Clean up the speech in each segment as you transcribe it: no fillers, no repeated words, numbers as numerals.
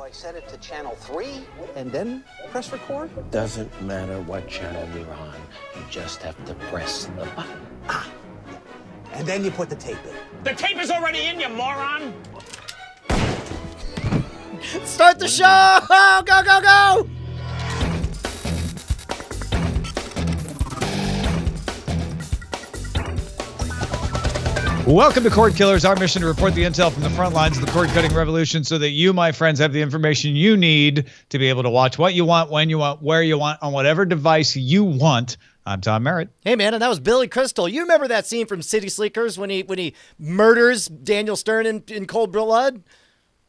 I set it to channel 3 and then press record? Doesn't matter what channel you're on. You just have to press the button. And then you put the tape in. The tape is already in, you moron! Start the show! Go, go, go! Welcome to Cordkillers, our mission to report the intel from the front lines of the cord-cutting revolution so that you, my friends, have the information you need to be able to watch what you want, when you want, where you want, on whatever device you want. I'm Tom Merritt. Hey, man, and that was Billy Crystal. You remember that scene from City Slickers when he murders Daniel Stern in cold blood?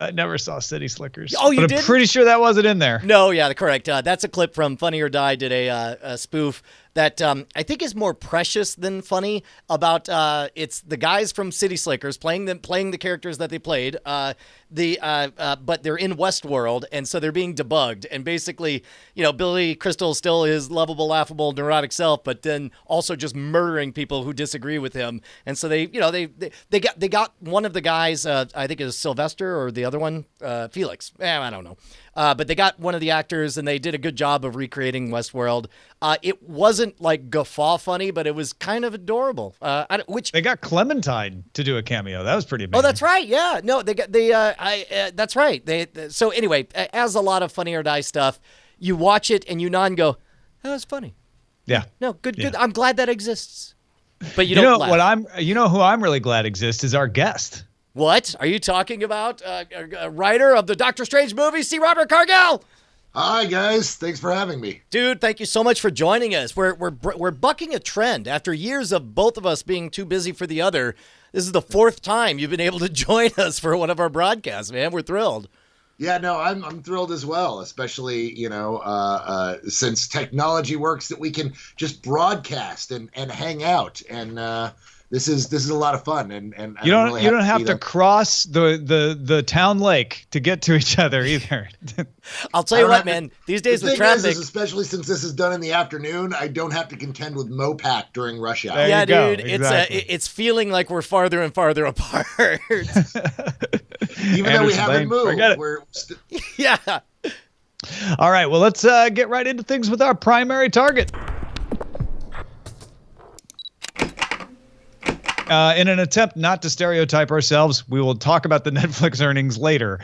I never saw City Slickers. Oh, you but did? I'm pretty sure that wasn't in there. No, yeah, correct. That's a clip from Funny or Die did a spoof that I think is more precious than funny about it's the guys from City Slickers playing the characters that they played. But they're in Westworld, and so they're being debugged. And basically, Billy Crystal is still his lovable, laughable, neurotic self, but then also just murdering people who disagree with him. And so they got one of the guys, I think it was Sylvester, or the other one, Felix. I don't know. But they got one of the actors, and they did a good job of recreating Westworld. It wasn't like guffaw funny, but it was kind of adorable. They got Clementine to do a cameo. That was pretty amazing. Oh, that's right. Yeah, no, that's right. So anyway, as a lot of Funny or Die stuff, you watch it and you nod and go, "That was funny." Yeah. No, good. Yeah. I'm glad that exists. But you don't laugh. Who I'm really glad exists is our guest. What are you talking about? A writer of the Doctor Strange movie, C. Robert Cargill. Hi guys, thanks for having me. Dude, thank you so much for joining us. We're bucking a trend after years of both of us being too busy for the other. This is the fourth time you've been able to join us for one of our broadcasts, man. We're thrilled. Yeah, no, I'm thrilled as well, especially, since technology works that we can just broadcast and hang out, and this is a lot of fun, and you don't have to cross the town lake to get to each other either. I'll tell you what, man. These days with traffic, especially since this is done in the afternoon, I don't have to contend with Mopac during rush hour. Yeah, dude, exactly. It's feeling like we're farther and farther apart. Even though we haven't moved, we're yeah. All right, well, let's get right into things with our primary target. In an attempt not to stereotype ourselves, we will talk about the Netflix earnings later.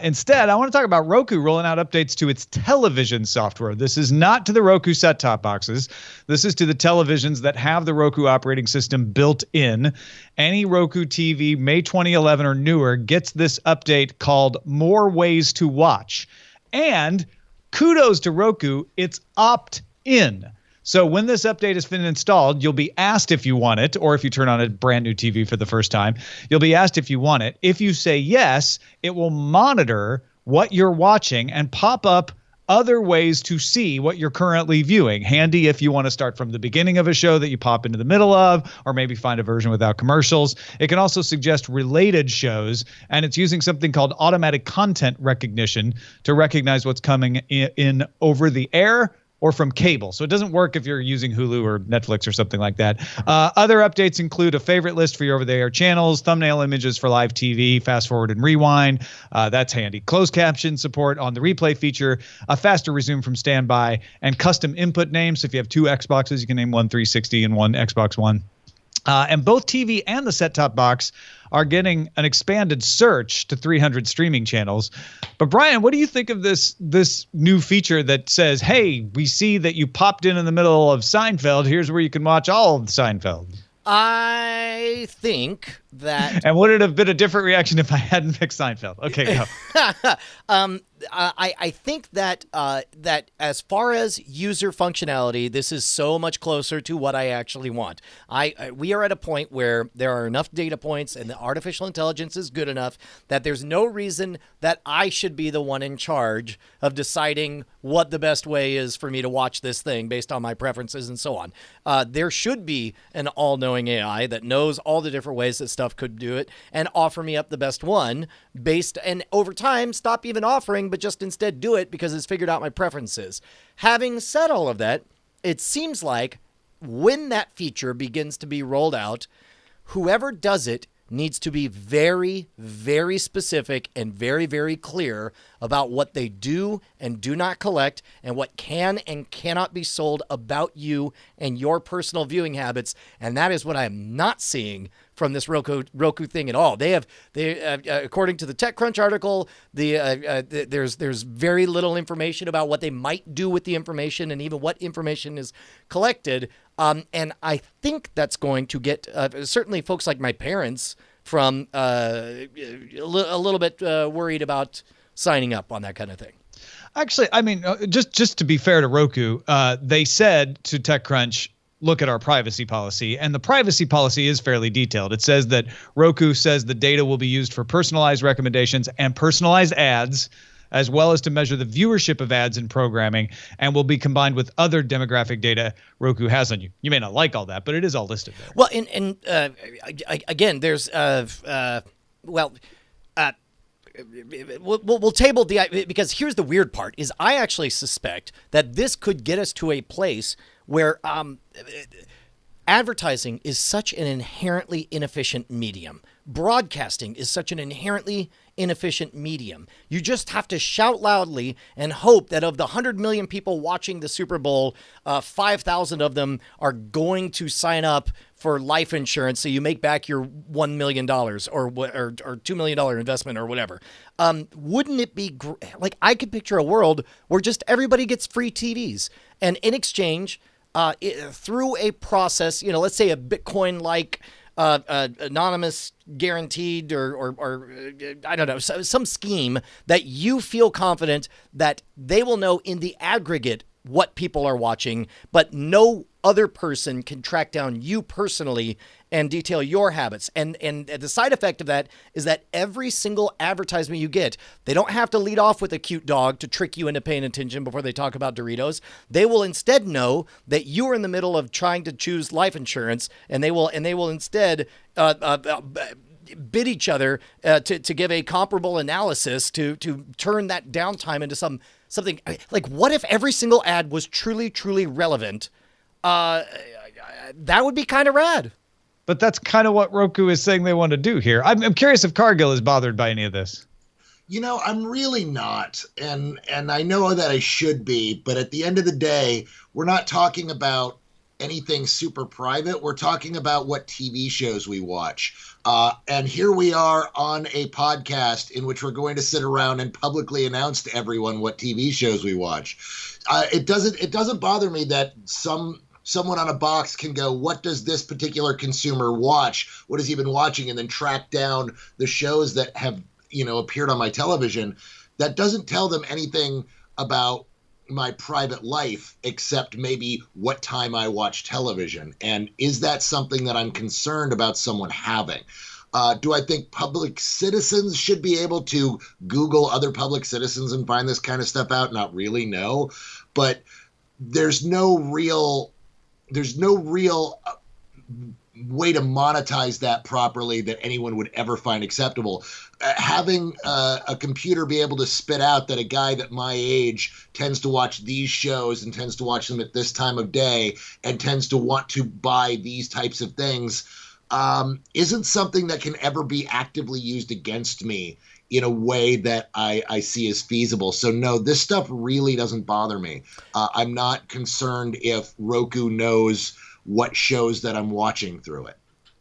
Instead, I want to talk about Roku rolling out updates to its television software. This is not to the Roku set-top boxes. This is to the televisions that have the Roku operating system built in. Any Roku TV May 2011 or newer gets this update called More Ways to Watch. And kudos to Roku, it's opt-in. So when this update has been installed, you'll be asked if you want it, or if you turn on a brand new TV for the first time, you'll be asked if you want it. If you say yes, it will monitor what you're watching and pop up other ways to see what you're currently viewing. Handy if you want to start from the beginning of a show that you pop into the middle of, or maybe find a version without commercials. It can also suggest related shows, and it's using something called automatic content recognition to recognize what's coming in over the air or from cable. So it doesn't work if you're using Hulu or Netflix or something like that. Other updates include a favorite list for your over-the-air channels, thumbnail images for live TV, fast forward and rewind. That's handy. Closed caption support on the replay feature, a faster resume from standby, and custom input names. So if you have two Xboxes, you can name one 360 and one Xbox One. And both TV and the set-top box are getting an expanded search to 300 streaming channels. But Brian, what do you think of this new feature that says, hey, we see that you popped in the middle of Seinfeld. Here's where you can watch all of Seinfeld. I think that... And would it have been a different reaction if I hadn't picked Seinfeld? Okay, go. I think that that as far as user functionality, this is so much closer to what I actually want. We are at a point where there are enough data points and the artificial intelligence is good enough that there's no reason that I should be the one in charge of deciding what the best way is for me to watch this thing based on my preferences and so on. There should be an all-knowing AI that knows all the different ways that stuff could do it and offer me up the best one and over time stop even offering, but just instead do it because it's figured out my preferences. Having said all of that, it seems like when that feature begins to be rolled out, whoever does it needs to be very, very specific and very, very clear about what they do and do not collect and what can and cannot be sold about you and your personal viewing habits. And that is what I'm not seeing from this Roku thing at all. They according to the TechCrunch article, there's very little information about what they might do with the information and even what information is collected. And I think that's going to get certainly folks like my parents from a little bit worried about signing up on that kind of thing. Actually, I mean, just to be fair to Roku, they said to TechCrunch, look at our privacy policy, and the privacy policy is fairly detailed. It says that Roku says the data will be used for personalized recommendations and personalized ads, as well as to measure the viewership of ads in programming, and will be combined with other demographic data Roku has on you. You may not like all that, but it is all listed there. Well, again, there's we'll table the, because here's the weird part is I actually suspect that this could get us to a place where advertising is such an inherently inefficient medium. Broadcasting is such an inherently inefficient medium. You just have to shout loudly and hope that of the 100 million people watching the Super Bowl, 5,000 of them are going to sign up for life insurance so you make back your $1 million or $2 million investment or whatever. Wouldn't it be like I could picture a world where just everybody gets free TVs, and in exchange, through a process, let's say a Bitcoin-like anonymous guaranteed or I don't know, some scheme that you feel confident that they will know in the aggregate what people are watching, but no other person can track down you personally and detail your habits. And the side effect of that is that every single advertisement you get, they don't have to lead off with a cute dog to trick you into paying attention before they talk about Doritos. They will instead know that you are in the middle of trying to choose life insurance, and they will instead bid each other to give a comparable analysis to turn that downtime into something like, what if every single ad was truly, truly relevant? That would be kind of rad. But that's kind of what Roku is saying they want to do here. I'm curious if Cargill is bothered by any of this. I'm really not. And I know that I should be. But at the end of the day, we're not talking about anything super private. We're talking about what TV shows we watch. And here we are on a podcast in which we're going to sit around and publicly announce to everyone what TV shows we watch. It doesn't bother me that someone on a box can go, what does this particular consumer watch? What has he been watching? And then track down the shows that have, appeared on my television. That doesn't tell them anything about my private life, except maybe what time I watch television. And is that something that I'm concerned about someone having? Do I think public citizens should be able to Google other public citizens and find this kind of stuff out? Not really, no. But there's no real way to monetize that properly that anyone would ever find acceptable. Having a computer be able to spit out that a guy that my age tends to watch these shows and tends to watch them at this time of day and tends to want to buy these types of things isn't something that can ever be actively used against me in a way that I see as feasible. So no, this stuff really doesn't bother me. I'm not concerned if Roku knows what shows that I'm watching through it.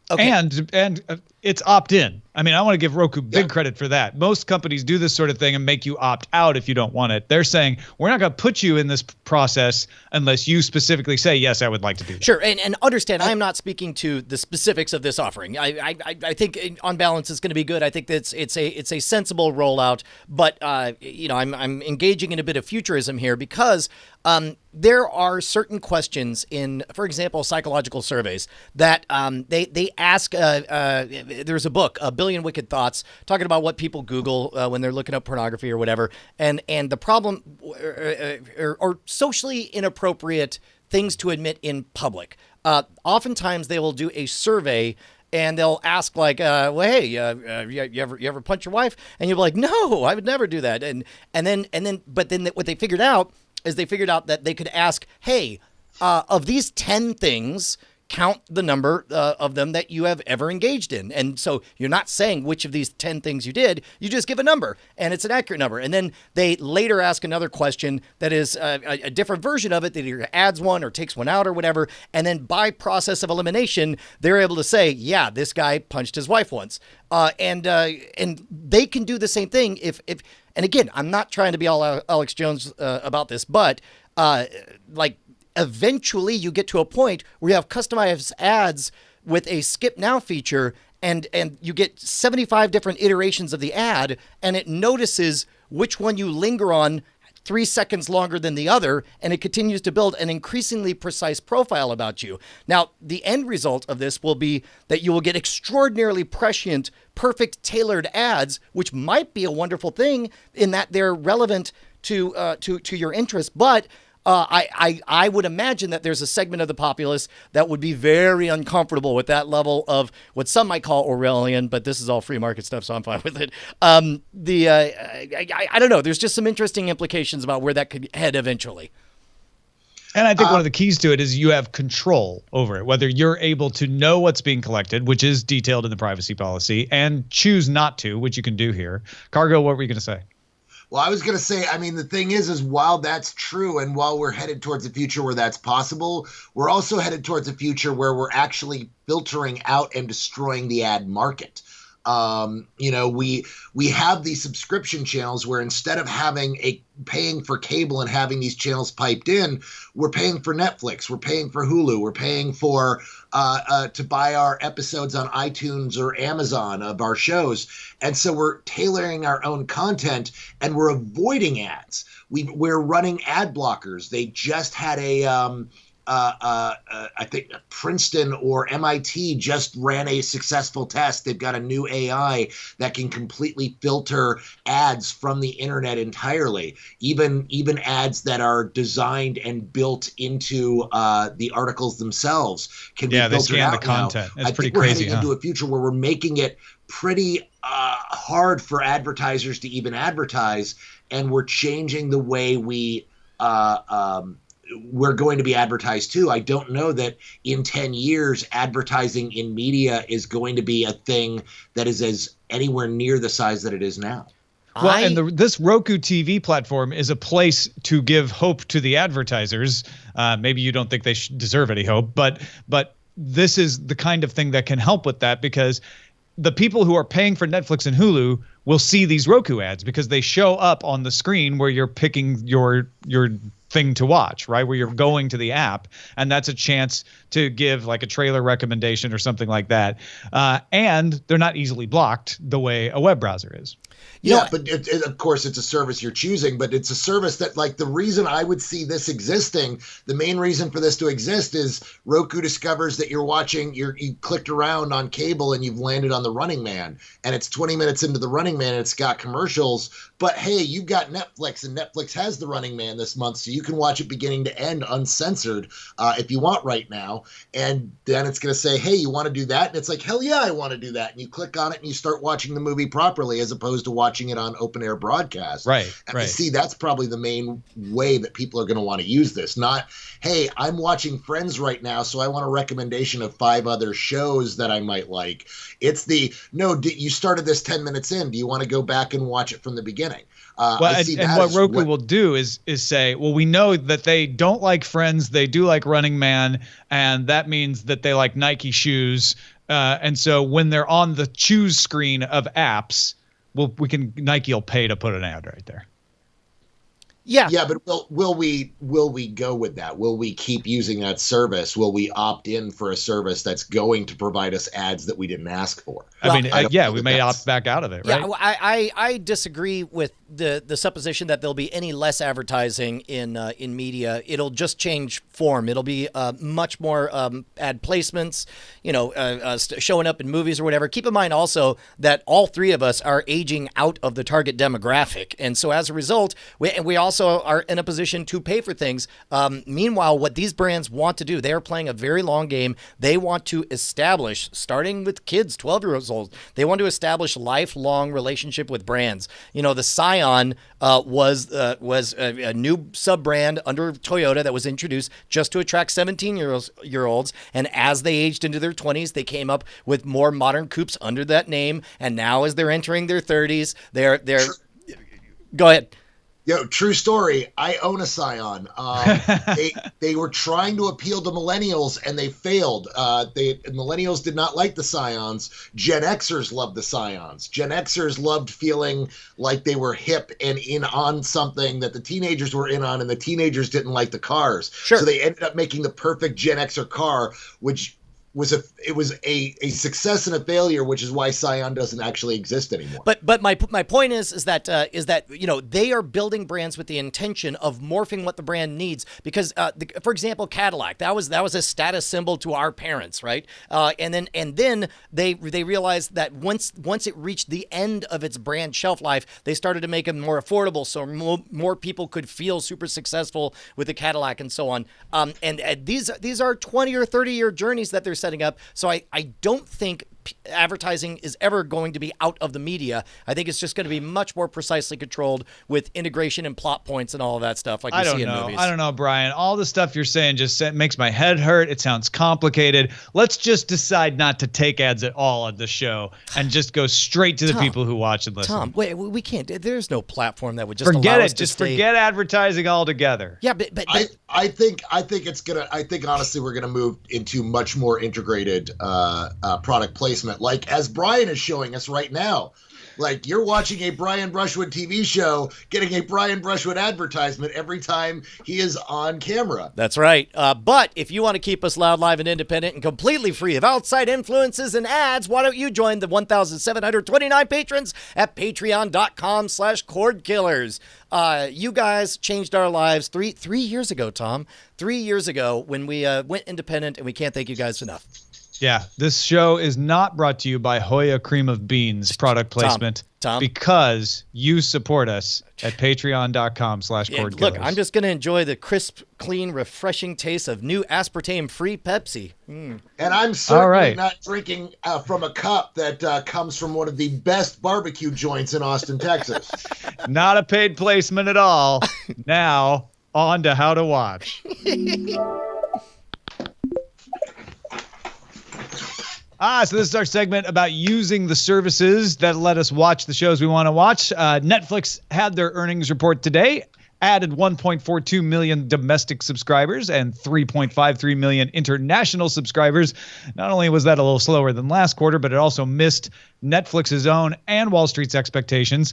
Okay. And it's opt-in. I mean, I want to give Roku big credit for that. Most companies do this sort of thing and make you opt out if you don't want it. They're saying, we're not going to put you in this process unless you specifically say, yes, I would like to do that. Sure. And understand, I am not speaking to the specifics of this offering. I think on balance it's going to be good. I think that it's a sensible rollout, but I'm engaging in a bit of futurism here because there are certain questions in, for example, psychological surveys that they ask. There's a book, A Billion Wicked Thoughts, talking about what people Google when they're looking up pornography or whatever, and the problem or socially inappropriate things to admit in public. Oftentimes they will do a survey and they'll ask like, well, hey, you ever punch your wife? And you'll be like, no, I would never do that. But then what they figured out is that they could ask, hey, of these 10 things, count the number of them that you have ever engaged in. And so you're not saying which of these 10 things you did. You just give a number, and it's an accurate number. And then they later ask another question that is a different version of it that either adds one or takes one out or whatever. And then by process of elimination, they're able to say, yeah, this guy punched his wife once. And they can do the same thing if and again, I'm not trying to be all Alex Jones about this, but like, eventually you get to a point where you have customized ads with a skip now feature, and you get 75 different iterations of the ad, and it notices which one you linger on 3 seconds longer than the other, and it continues to build an increasingly precise profile about you. Now, the end result of this will be that you will get extraordinarily prescient, perfect tailored ads, which might be a wonderful thing in that they're relevant to your interest, but I would imagine that there's a segment of the populace that would be very uncomfortable with that level of what some might call Orwellian, but this is all free market stuff, so I'm fine with it. I don't know. There's just some interesting implications about where that could head eventually. And I think one of the keys to it is you have control over it, whether you're able to know what's being collected, which is detailed in the privacy policy, and choose not to, which you can do here. Cargill, what were you going to say? Well, I was going to say, I mean, the thing is while that's true and while we're headed towards a future where that's possible, we're also headed towards a future where we're actually filtering out and destroying the ad market. We have these subscription channels where instead of paying for cable and having these channels piped in, we're paying for Netflix, we're paying for Hulu, we're paying for to buy our episodes on iTunes or Amazon of our shows. And so we're tailoring our own content and we're avoiding ads. We're running ad blockers. They just had I think Princeton or MIT just ran a successful test. They've got a new AI that can completely filter ads from the internet entirely, even ads that are designed and built into the articles themselves can be filtered out. Yeah, they scan the content. It's pretty crazy. We're heading into a future where we're making it pretty hard for advertisers to even advertise, and we're changing the way we're going to be advertised too. I don't know that in 10 years, advertising in media is going to be a thing that is as anywhere near the size that it is now. Well, and this Roku TV platform is a place to give hope to the advertisers. Maybe you don't think they deserve any hope, but this is the kind of thing that can help with that, because the people who are paying for Netflix and Hulu will see these Roku ads because they show up on the screen where you're picking your thing to watch, right? Where you're going to the app, and that's a chance to give like a trailer recommendation or something like that. And they're not easily blocked the way a web browser is. But of course it's a service you're choosing, but it's a service that, like, the reason I would see this existing, the main reason for this to exist is Roku discovers that you clicked around on cable and you've landed on The Running Man, and it's 20 minutes into The Running Man and it's got commercials, but hey, you've got Netflix and Netflix has The Running Man this month, so you can watch it beginning to end uncensored if you want right now. And then it's going to say, hey, you want to do that? And it's like, hell yeah, I want to do that. And you click on it and you start watching the movie properly as opposed to watching it on open air broadcast. Right. I see that's probably the main way that people are going to want to use this. Not, hey, I'm watching Friends right now, so I want a recommendation of 5 other shows that I might like. It's you started this 10 minutes in. Do you want to go back and watch it from the beginning? What Roku will do is say, well, we know that they don't like Friends, they do like Running Man, and that means that they like Nike shoes. And so when they're on the choose screen of apps, Nike will pay to put an ad right there. Yeah, but will we go with that? Will we keep using that service? Will we opt in for a service that's going to provide us ads that we didn't ask for? We may opt back out of it, right? Yeah, I disagree with the supposition that there'll be any less advertising in media. It'll just change form. It'll be much more ad placements, showing up in movies or whatever. Keep in mind also that all 3 of us are aging out of the target demographic, and so as a result, we also are in a position to pay for things. Meanwhile, what these brands want to do, they are playing a very long game. They want to establish, starting with kids, 12 years households. They want to establish lifelong relationship with brands. You know, the Scion was a new sub-brand under Toyota that was introduced just to attract 17-year-olds. And as they aged into their 20s, they came up with more modern coupes under that name. And now as they're entering their 30s, they're go ahead. Yo, true story. I own a Scion. They were trying to appeal to millennials and they failed. Millennials did not like the Scions. Gen Xers loved the Scions. Gen Xers loved feeling like they were hip and in on something that the teenagers were in on, and the teenagers didn't like the cars. Sure. So they ended up making the perfect Gen Xer car, which was a success and a failure, which is why Scion doesn't actually exist anymore. But my point is that you know, they are building brands with the intention of morphing what the brand needs, because for example, Cadillac, that was a status symbol to our parents, right? And then they realized that once it reached the end of its brand shelf life, they started to make them more affordable, so more people could feel super successful with the Cadillac and so on. And these are 20 or 30 year journeys that they're setting up. So I don't think advertising is ever going to be out of the media. I think it's just going to be much more precisely controlled with integration and plot points and all of that stuff like we see in movies. I don't know, Brian. All the stuff you're saying just makes my head hurt. It sounds complicated. Let's just decide not to take ads at all on the show and just go straight to the people who watch and listen. Tom, wait, we can't. There's no platform that would just forget allow it. us to Just stay... forget advertising altogether. Yeah, but I think honestly we're gonna move into much more integrated product placement, like as Brian is showing us right now. Like, you're watching a Brian Brushwood TV show, getting a Brian Brushwood advertisement every time he is on camera. That's right. But if you want to keep us loud, live, and independent and completely free of outside influences and ads, why don't you join the 1,729 patrons at patreon.com/Cordkillers. You guys changed our lives three years ago, Tom. 3 years ago when we went independent, and we can't thank you guys enough. Yeah, this show is not brought to you by Hoya Cream of Beans product placement. Tom? Because you support us at patreon.com/Cordkillers. Look, I'm just going to enjoy the crisp, clean, refreshing taste of new aspartame-free Pepsi. And I'm certainly not drinking from a cup that comes from one of the best barbecue joints in Austin, Texas. Not a paid placement at all. Now, on to how to watch. So this is our segment about using the services that let us watch the shows we want to watch. Netflix had their earnings report today, added 1.42 million domestic subscribers and 3.53 million international subscribers. Not only was that a little slower than last quarter, but it also missed Netflix's own and Wall Street's expectations.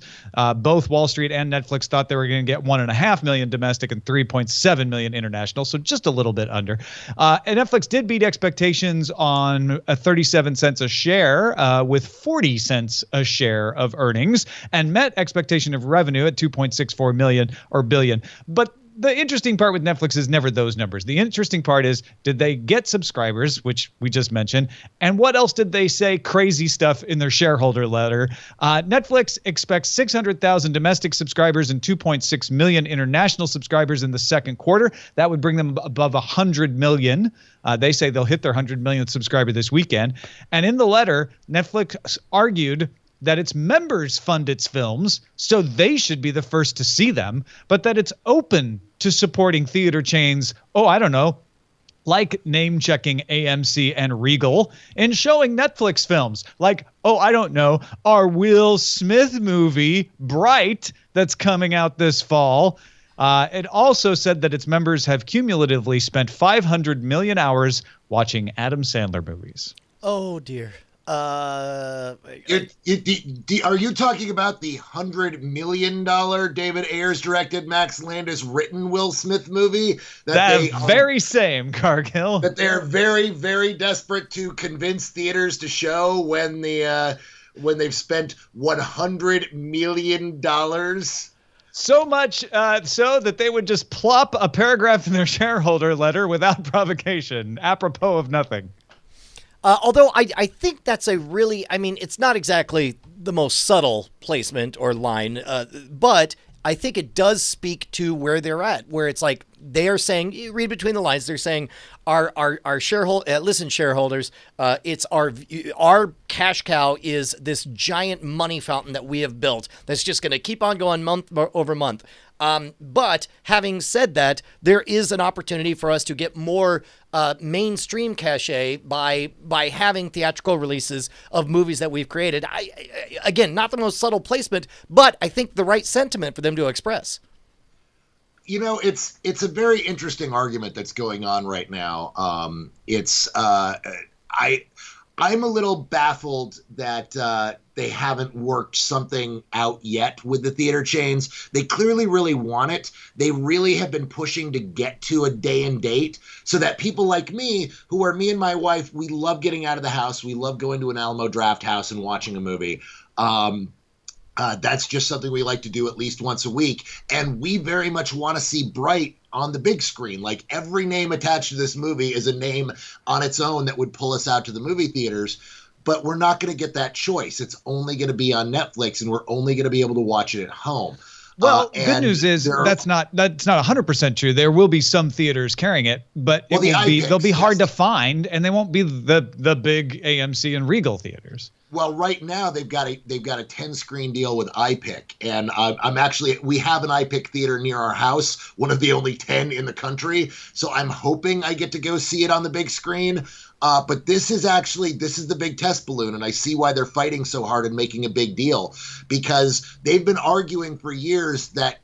Both Wall Street and Netflix thought they were going to get 1.5 million domestic and 3.7 million international, so just a little bit under. And Netflix did beat expectations on 37 cents a share with 40 cents a share of earnings, and met expectation of revenue at 2.64 million or billion. But the interesting part with Netflix is never those numbers. The interesting part is, did they get subscribers, which we just mentioned, and what else did they say crazy stuff in their shareholder letter? Netflix expects 600,000 domestic subscribers and 2.6 million international subscribers in the second quarter. That would bring them above 100 million. They say they'll hit their 100 millionth subscriber this weekend. And in the letter, Netflix argued that its members fund its films, so they should be the first to see them, but that it's open to supporting theater chains, like name-checking AMC and Regal, in showing Netflix films. Like, our Will Smith movie, Bright, that's coming out this fall. It also said that its members have cumulatively spent 500 million hours watching Adam Sandler movies. Oh, dear. Are you talking about the $100 million David Ayers directed, Max Landis written Will Smith movie very same, Cargill, that they're very, very desperate to convince theaters to show when they've spent $100 million? So much so that they would just plop a paragraph in their shareholder letter without provocation, apropos of nothing. Although I think that's it's not exactly the most subtle placement or line, but I think it does speak to where they're at, where it's like they are saying, you read between the lines, they're saying our shareholders, it's our cash cow is this giant money fountain that we have built that's just going to keep on going month over month. But having said that, there is an opportunity for us to get more mainstream cachet by having theatrical releases of movies that we've created. Again, not the most subtle placement, but I think the right sentiment for them to express. You know, it's a very interesting argument that's going on right now. I'm a little baffled that they haven't worked something out yet with the theater chains. They clearly really want it. They really have been pushing to get to a day and date so that people like me, who are me and my wife, we love getting out of the house. We love going to an Alamo Draft House and watching a movie. That's just something we like to do at least once a week. And we very much want to see Bright on the big screen. Like, every name attached to this movie is a name on its own that would pull us out to the movie theaters. But we're not going to get that choice. It's only going to be on Netflix, and we're only going to be able to watch it at home. Well, good news is that's not 100% true. There will be some theaters carrying it, but they'll be hard to find, and they won't be the big AMC and Regal theaters. Well, right now they've got a 10-screen deal with iPic, and we have an iPic theater near our house, one of the only 10 in the country. So I'm hoping I get to go see it on the big screen. But this is the big test balloon, and I see why they're fighting so hard and making a big deal, because they've been arguing for years that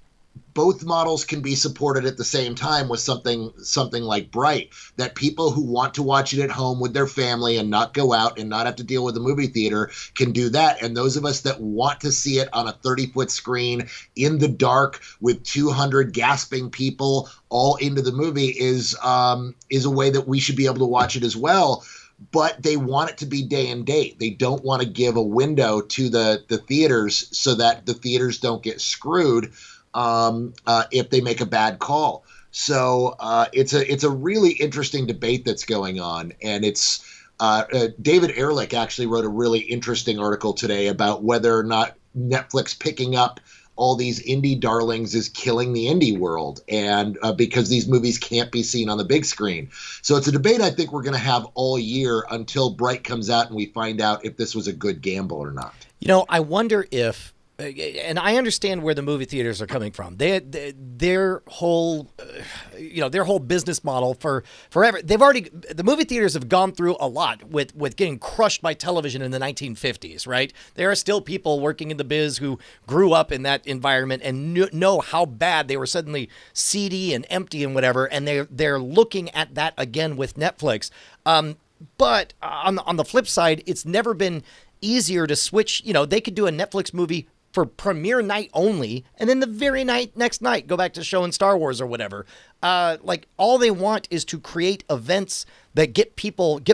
both models can be supported at the same time with something like Bright, that people who want to watch it at home with their family and not go out and not have to deal with the movie theater can do that. And those of us that want to see it on a 30-foot screen in the dark with 200 gasping people all into the movie is a way that we should be able to watch it as well. But they want it to be day and date. They don't want to give a window to the theaters so that the theaters don't get screwed if they make a bad call. So it's a really interesting debate that's going on, and it's David Ehrlich actually wrote a really interesting article today about whether or not Netflix picking up all these indie darlings is killing the indie world, and because these movies can't be seen on the big screen. So it's a debate I think we're going to have all year until Bright comes out and we find out if this was a good gamble or not. You know, I wonder if, and I understand where the movie theaters are coming from. Their whole business model forever. The movie theaters have gone through a lot with getting crushed by television in the 1950s, right? There are still people working in the biz who grew up in that environment and know how bad they were suddenly seedy and empty and whatever, and they're looking at that again with Netflix. But on the flip side, it's never been easier to switch. You know, they could do a Netflix movie for premiere night only, and then the very next night go back to showing Star Wars or whatever. Like, all they want is to create events that get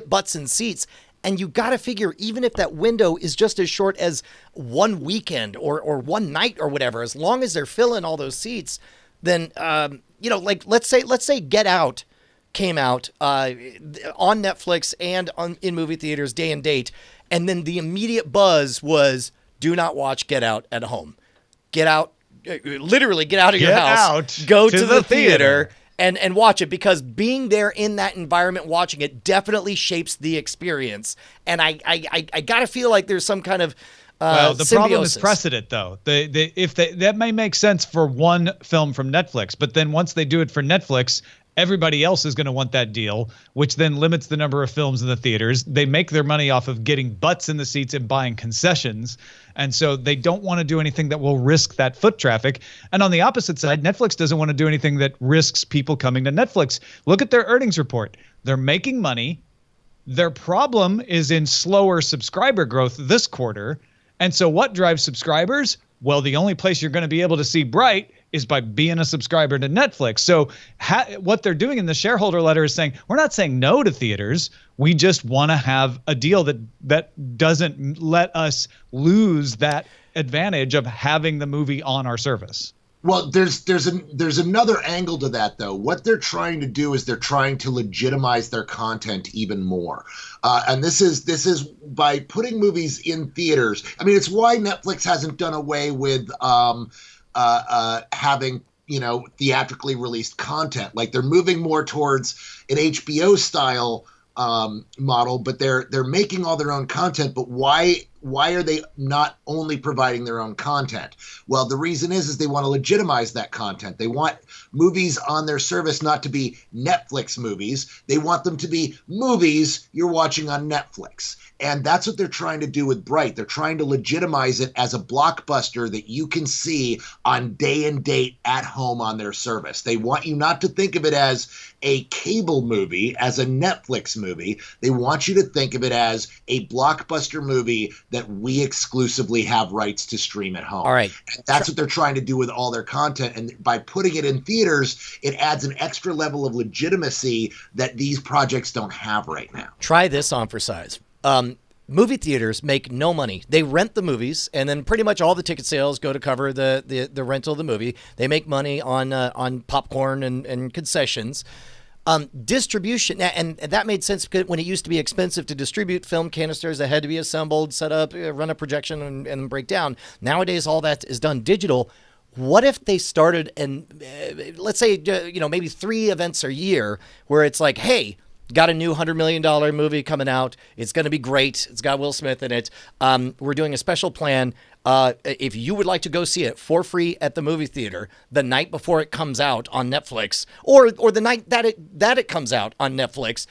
butts in seats. And you got to figure, even if that window is just as short as one weekend or one night or whatever, as long as they're filling all those seats, then like let's say Get Out came out on Netflix and in movie theaters day and date, and then the immediate buzz was, do not watch Get Out at home. Get out, literally get out of your house, go to the theater and watch it, because being there in that environment, watching it, definitely shapes the experience. And I got to feel like there's some kind of the problem is precedent, though. That may make sense for one film from Netflix, but then once they do it for Netflix, everybody else is going to want that deal, which then limits the number of films in the theaters. They make their money off of getting butts in the seats and buying concessions. And so they don't want to do anything that will risk that foot traffic. And on the opposite side, Netflix doesn't want to do anything that risks people coming to Netflix. Look at their earnings report. They're making money. Their problem is in slower subscriber growth this quarter. And so what drives subscribers? Well, the only place you're going to be able to see Bright is by being a subscriber to Netflix. So what they're doing in the shareholder letter is saying, we're not saying no to theaters. We just want to have a deal that doesn't let us lose that advantage of having the movie on our service. Well, there's another angle to that, though. What they're trying to do is they're trying to legitimize their content even more, and this is by putting movies in theaters. I mean, it's why Netflix hasn't done away with having theatrically released content. Like they're moving more towards an HBO style model, but they're making all their own content. But why are they not only providing their own content? Well, the reason is they want to legitimize that content. They want movies on their service not to be Netflix movies. They want them to be movies you're watching on Netflix. And that's what they're trying to do with Bright. They're trying to legitimize it as a blockbuster that you can see on day and date at home on their service. They want you not to think of it as a cable movie, as a Netflix movie. They want you to think of it as a blockbuster movie that we exclusively have rights to stream at home. All right. And that's what they're trying to do with all their content. And by putting it in theaters, it adds an extra level of legitimacy that these projects don't have right now. Try this on for size. Movie theaters make no money. They rent the movies, and then pretty much all the ticket sales go to cover the rental of the movie. They make money on popcorn and concessions. Distribution, and that made sense because when it used to be expensive to distribute film canisters that had to be assembled, set up, run a projection, and break down. Nowadays, all that is done digital. What if they started, and let's say, maybe 3 events a year where it's like, hey, got a new $100 million movie coming out. It's going to be great. It's got Will Smith in it. We're doing a special plan. If you would like to go see it for free at the movie theater the night before it comes out on Netflix, or the night that it comes out on Netflix,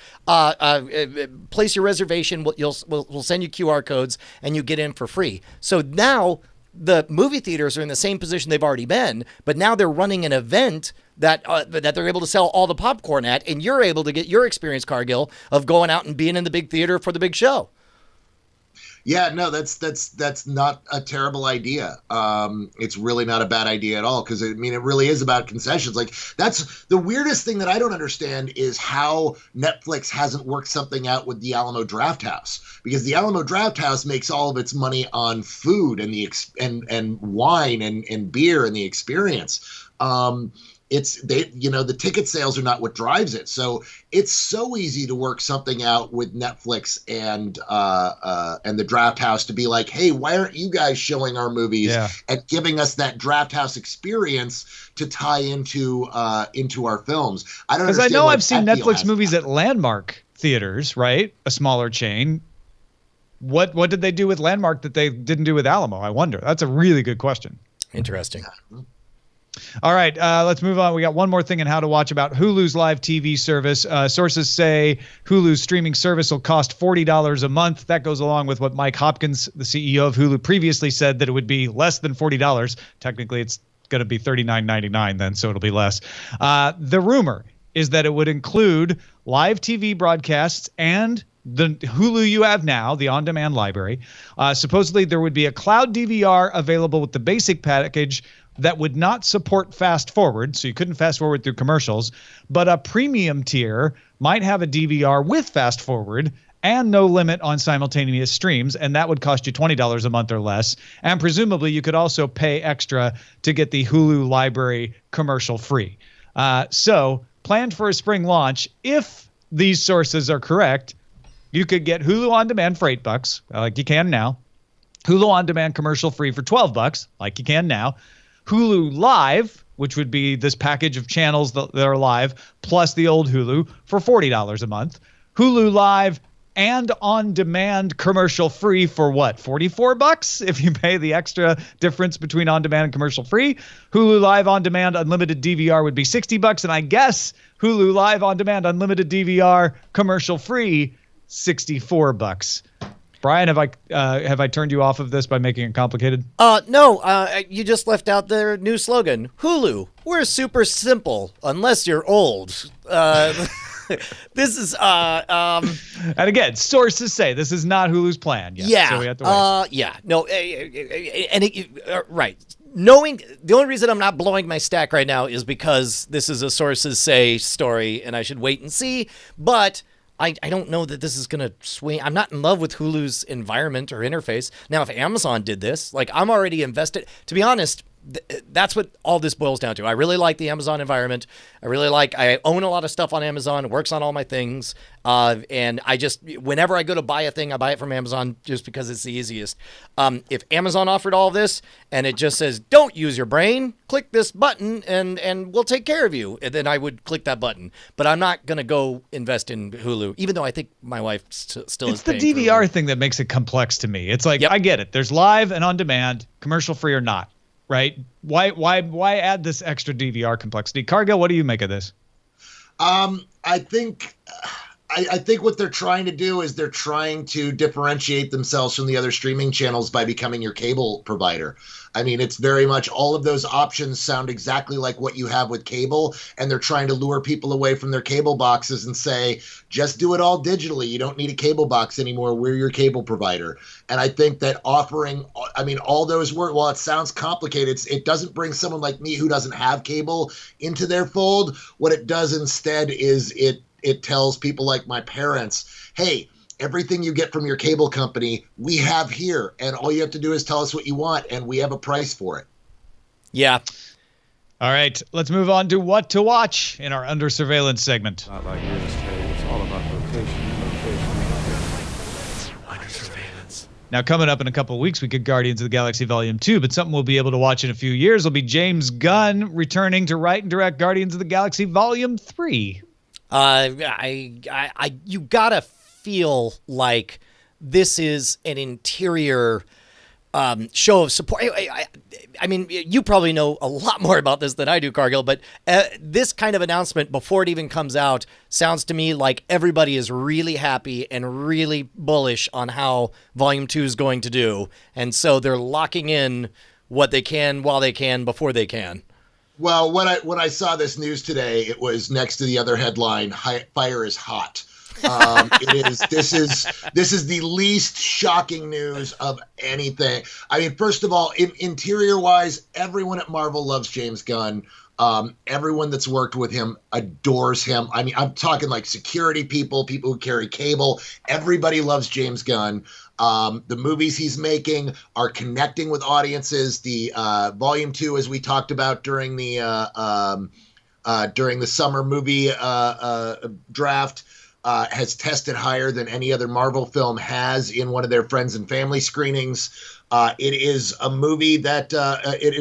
place your reservation. We'll send you QR codes and you get in for free. So now the movie theaters are in the same position they've already been, but now they're running an event that they're able to sell all the popcorn at, and you're able to get your experience, Cargill, of going out and being in the big theater for the big show. Yeah, no, that's not a terrible idea. It's really not a bad idea at all, because it really is about concessions. Like, that's the weirdest thing that I don't understand is how Netflix hasn't worked something out with the Alamo Drafthouse, because the Alamo Drafthouse makes all of its money on food and wine and beer and the experience. The ticket sales are not what drives it. So it's so easy to work something out with Netflix and the Draft House to be like, hey, why aren't you guys showing our movies and giving us that Draft House experience to tie into our films? I don't understand. Because I know I've seen Netflix movies at Landmark theaters, right? A smaller chain. What did they do with Landmark that they didn't do with Alamo? I wonder. That's a really good question. Interesting. All right, let's move on. We got one more thing in how to watch about Hulu's live TV service. Sources say Hulu's streaming service will cost $40 a month. That goes along with what Mike Hopkins, the CEO of Hulu, previously said, that it would be less than $40. Technically, it's going to be $39.99 then, so it'll be less. The rumor is that it would include live TV broadcasts and the Hulu you have now, the on-demand library. Supposedly, there would be a cloud DVR available with the basic package that would not support fast forward, so you couldn't fast forward through commercials, but a premium tier might have a DVR with fast forward and no limit on simultaneous streams, and that would cost you $20 a month or less. And presumably you could also pay extra to get the Hulu library commercial free. So planned for a spring launch. If these sources are correct, you could get Hulu On Demand for $8, like you can now. Hulu On Demand commercial free for $12, like you can now. Hulu Live, which would be this package of channels that are live, plus the old Hulu for $40 a month. Hulu Live and On Demand commercial free for what? $44 if you pay the extra difference between On Demand and commercial free. Hulu Live On Demand unlimited DVR would be $60, and I guess Hulu Live On Demand unlimited DVR commercial free $64. Brian, have I turned you off of this by making it complicated? No. You just left out their new slogan. Hulu, we're super simple, unless you're old. This is and again, sources say this is not Hulu's plan yet. Yeah. So we have to wait. Yeah. No. Right. Knowing the only reason I'm not blowing my stack right now is because this is a sources say story, and I should wait and see. But I don't know that this is going to swing. I'm not in love with Hulu's environment or interface. Now, if Amazon did this, like, I'm already invested. To be honest, that's what all this boils down to. I really like the Amazon environment. I own a lot of stuff on Amazon. It works on all my things. And whenever I go to buy a thing, I buy it from Amazon just because it's the easiest. If Amazon offered all this and it just says, don't use your brain, click this button and we'll take care of you, and then I would click that button. But I'm not going to go invest in Hulu, even though I think my wife still is paying. It's the DVR thing that makes it complex to me. It's like, I get it. There's live and on demand, commercial free or not, right? Why add this extra DVR complexity? Cargill, what do you make of this? I think what they're trying to do is they're trying to differentiate themselves from the other streaming channels by becoming your cable provider. I mean, it's very much all of those options sound exactly like what you have with cable, and they're trying to lure people away from their cable boxes and say, just do it all digitally. You don't need a cable box anymore. We're your cable provider. And I think that offering, all those words, while it sounds complicated, it doesn't bring someone like me who doesn't have cable into their fold. What it does instead is it tells people like my parents, hey, everything you get from your cable company, we have here. And all you have to do is tell us what you want, and we have a price for it. Yeah. All right, let's move on to what to watch in our Under Surveillance segment. Not like real estate. It's all about location. Under Surveillance. Now, coming up in a couple of weeks, we get Guardians of the Galaxy Volume 2, but something we'll be able to watch in a few years will be James Gunn returning to write and direct Guardians of the Galaxy Volume 3. You gotta feel like this is an interior show of support. I mean, you probably know a lot more about this than I do, Cargill, but this kind of announcement before it even comes out sounds to me like everybody is really happy and really bullish on how Volume 2 is going to do. And so they're locking in what they can while they can before they can. Well, when I saw this news today, it was next to the other headline, "Fire is hot." This is the least shocking news of anything. I mean, first of all, interior wise, everyone at Marvel loves James Gunn. Everyone that's worked with him adores him. I mean, I'm talking like security people who carry cable. Everybody loves James Gunn. The movies he's making are connecting with audiences. The Volume 2, as we talked about during the summer movie draft, has tested higher than any other Marvel film has in one of their friends and family screenings. It is a movie that it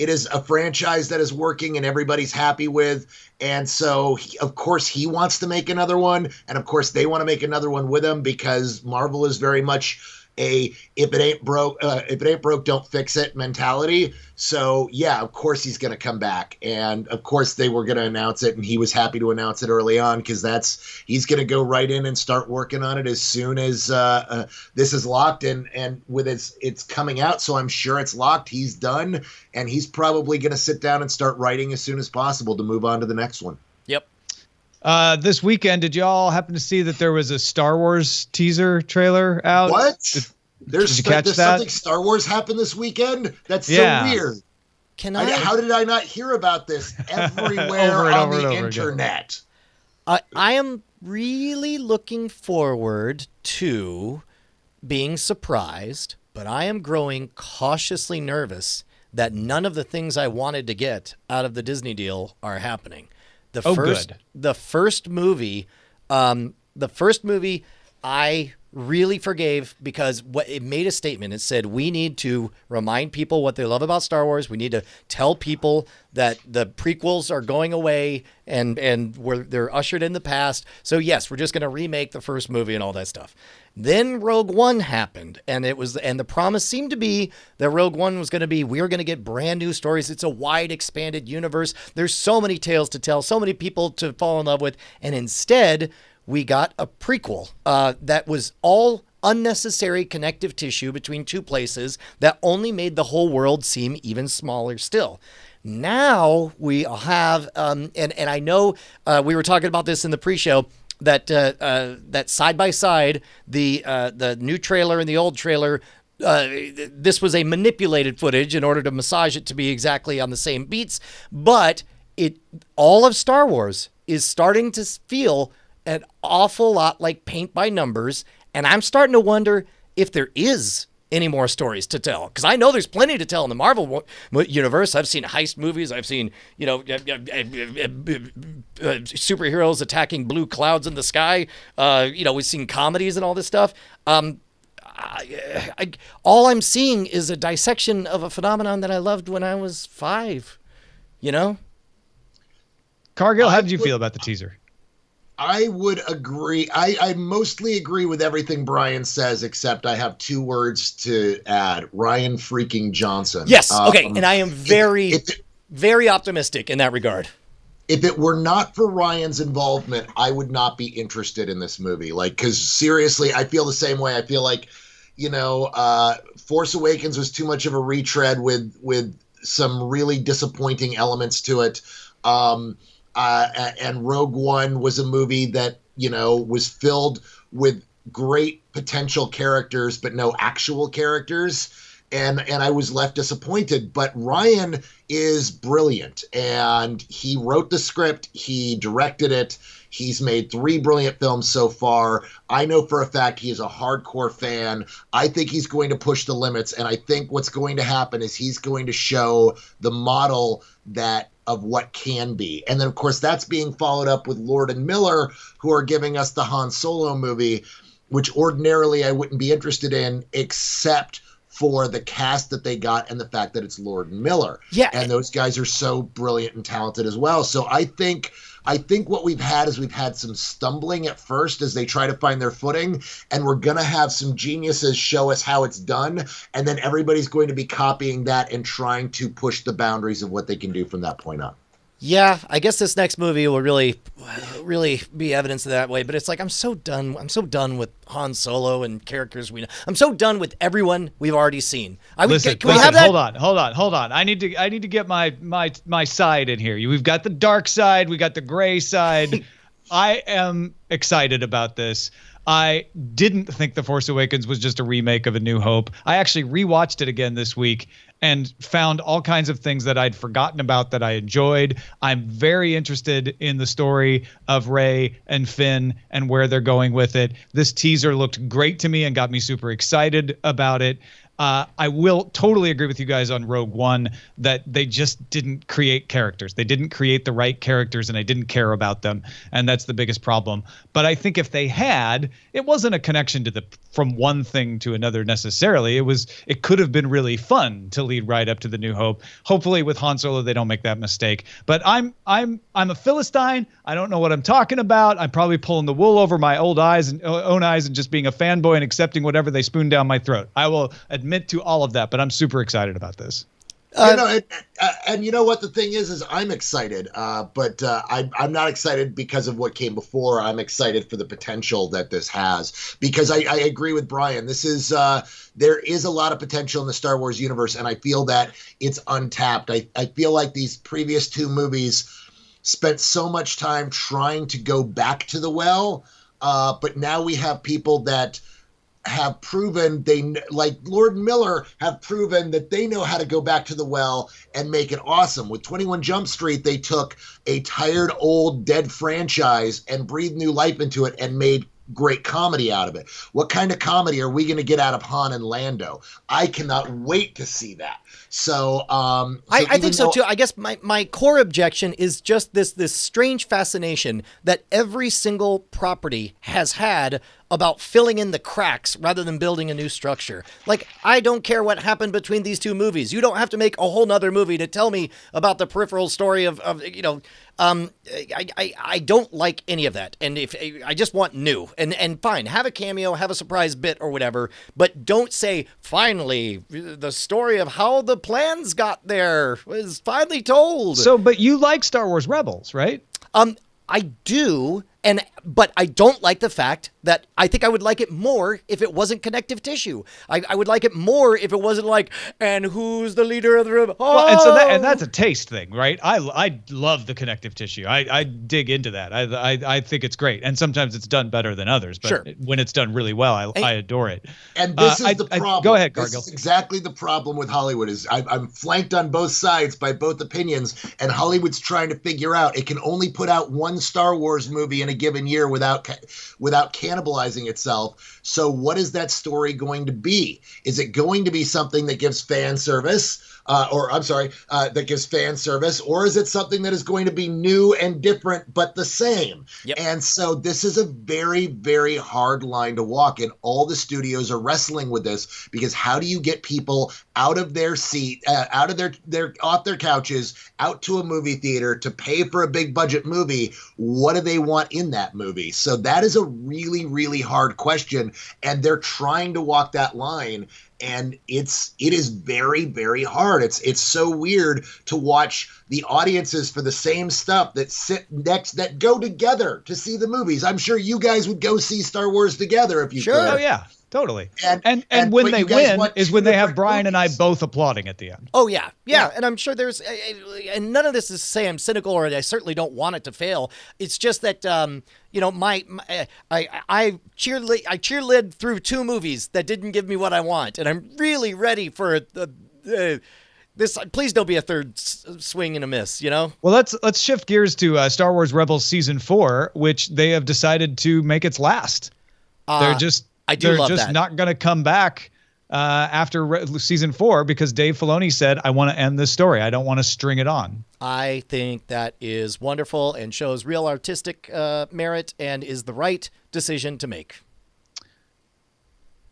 is a franchise that is working and everybody's happy with. And so, of course, he wants to make another one. And, of course, they want to make another one with him because Marvel is very much if it ain't broke, don't fix it mentality. So, yeah, of course he's going to come back. And, of course, they were going to announce it. And he was happy to announce it early on because he's going to go right in and start working on it as soon as this is locked. And with it's coming out, so I'm sure it's locked. He's done. And he's probably going to sit down and start writing as soon as possible to move on to the next one. Yep. This weekend, did y'all happen to see that there was a Star Wars teaser trailer out? What? Did you catch that? Something Star Wars happened this weekend? That's so weird. How did I not hear about this everywhere on the internet? I am really looking forward to being surprised, but I am growing cautiously nervous that none of the things I wanted to get out of the Disney deal are happening. The first movie I really forgave because it made a statement. It said, we need to remind people what they love about Star Wars. We need to tell people that the prequels are going away and they're ushered in the past. So yes, we're just going to remake the first movie and all that stuff. Then Rogue One happened, and the promise seemed to be that Rogue One was going to be, we're going to get brand new stories. It's a wide, expanded universe. There's so many tales to tell, so many people to fall in love with, and instead we got a prequel that was all unnecessary connective tissue between two places that only made the whole world seem even smaller still. Now we have, and I know we were talking about this in the pre-show, that side by side, the new trailer and the old trailer, this was a manipulated footage in order to massage it to be exactly on the same beats, but all of Star Wars is starting to feel an awful lot like paint by numbers, and I'm starting to wonder if there is any more stories to tell, because I know there's plenty to tell in the Marvel universe. I've seen heist movies. I've seen, superheroes attacking blue clouds in the sky. We've seen comedies and all this stuff. All I'm seeing is a dissection of a phenomenon that I loved when I was 5. Cargill, how did you feel about the teaser? I would agree. I mostly agree with everything Brian says, except I have 2 words to add. Rian freaking Johnson. Yes. Okay. And I am very optimistic in that regard. If it were not for Ryan's involvement, I would not be interested in this movie. Because seriously, I feel the same way. I feel like, Force Awakens was too much of a retread with some really disappointing elements to it. And Rogue One was a movie that, was filled with great potential characters, but no actual characters. And I was left disappointed. But Ryan is brilliant. And he wrote the script. He directed it. He's made 3 brilliant films so far. I know for a fact he is a hardcore fan. I think he's going to push the limits. And I think what's going to happen is he's going to show the model of what can be. And then, of course, that's being followed up with Lord and Miller, who are giving us the Han Solo movie, which ordinarily I wouldn't be interested in, except for the cast that they got and the fact that it's Lord and Miller. Yeah. And those guys are so brilliant and talented as well. So I think what we've had some stumbling at first as they try to find their footing, and we're going to have some geniuses show us how it's done, and then everybody's going to be copying that and trying to push the boundaries of what they can do from that point on. Yeah, I guess this next movie will really be evidence of that way. But it's like I'm so done with Han Solo and characters we know. I'm so done with everyone we've already seen. Listen, we have that? Hold on. I need to get my side in here. We've got the dark side. We got the gray side. I am excited about this. I didn't think The Force Awakens was just a remake of A New Hope. I actually rewatched it again this week and found all kinds of things that I'd forgotten about that I enjoyed. I'm very interested in the story of Rey and Finn and where they're going with it. This teaser looked great to me and got me super excited about it. I will totally agree with you guys on Rogue One that they just didn't create characters. They didn't create the right characters, and I didn't care about them, and that's the biggest problem. But I think if they had, it wasn't a connection to from one thing to another necessarily. It could have been really fun to lead right up to the New Hope. Hopefully with Han Solo they don't make that mistake. But I'm a Philistine. I don't know what I'm talking about. I'm probably pulling the wool over my own eyes and just being a fanboy and accepting whatever they spoon down my throat. I will admit to all of that, but I'm super excited about this. And you know what the thing is I'm excited, but I'm not excited because of what came before. I'm excited for the potential that this has, because I agree with Brian. This is there is a lot of potential in the Star Wars universe, and I feel that it's untapped. I feel like these previous 2 movies spent so much time trying to go back to the well, but now we have people that have proven like Lord and Miller have proven that they know how to go back to the well and make it awesome. With 21 Jump Street, they took a tired, old, dead franchise and breathed new life into it and made great comedy out of it. What kind of comedy are we going to get out of Han and Lando? I cannot wait to see that. So I think so too. I guess my core objection is just this strange fascination that every single property has had about filling in the cracks rather than building a new structure. Like, I don't care what happened between these 2 movies. You don't have to make a whole nother movie to tell me about the peripheral story of I don't like any of that. And if I just want new and fine, have a cameo, have a surprise bit or whatever, but don't say finally the story of how the plans got there was finally told. So, but you like Star Wars Rebels, right? I do. But I don't like the fact that I think I would like it more if it wasn't connective tissue. I would like it more if it wasn't like, and who's the leader of the rebel? Oh! Well, and that's a taste thing, right? I love the connective tissue. I dig into that. I think it's great, and sometimes it's done better than others. But sure. When it's done really well, I adore it. And this is the problem. Go ahead, Cargill. This is exactly the problem with Hollywood. Is I'm flanked on both sides by both opinions, and Hollywood's trying to figure out it can only put out 1 Star Wars movie in a given year. here without cannibalizing itself. So what is that story going to be? Is it going to be something that gives fan service? That gives fan service, or is it something that is going to be new and different but the same? Yep. And so this is a very, very hard line to walk, and all the studios are wrestling with this, because how do you get people out of their seat, out of their off their couches, out to a movie theater to pay for a big budget movie? What do they want in that movie? So that is a really, really hard question, and they're trying to walk that line. And it is very, very hard. It's so weird to watch the audiences for the same stuff that go together to see the movies. I'm sure you guys would go see Star Wars together if you could. Oh yeah, totally. And when but they you guys win want is two when they have different Brian and I movies. both applauding at the end. Oh, yeah. And I'm sure there's, and none of this is to say I'm cynical, or I certainly don't want it to fail. It's just that, I cheerled through 2 movies that didn't give me what I want, and I'm really ready for this. Please don't be a third swing and a miss, Well, let's shift gears to Star Wars Rebels Season 4, which they have decided to make its last. They're just not going to come back after Season 4, because Dave Filoni said, I want to end this story. I don't want to string it on. I think that is wonderful and shows real artistic merit and is the right decision to make.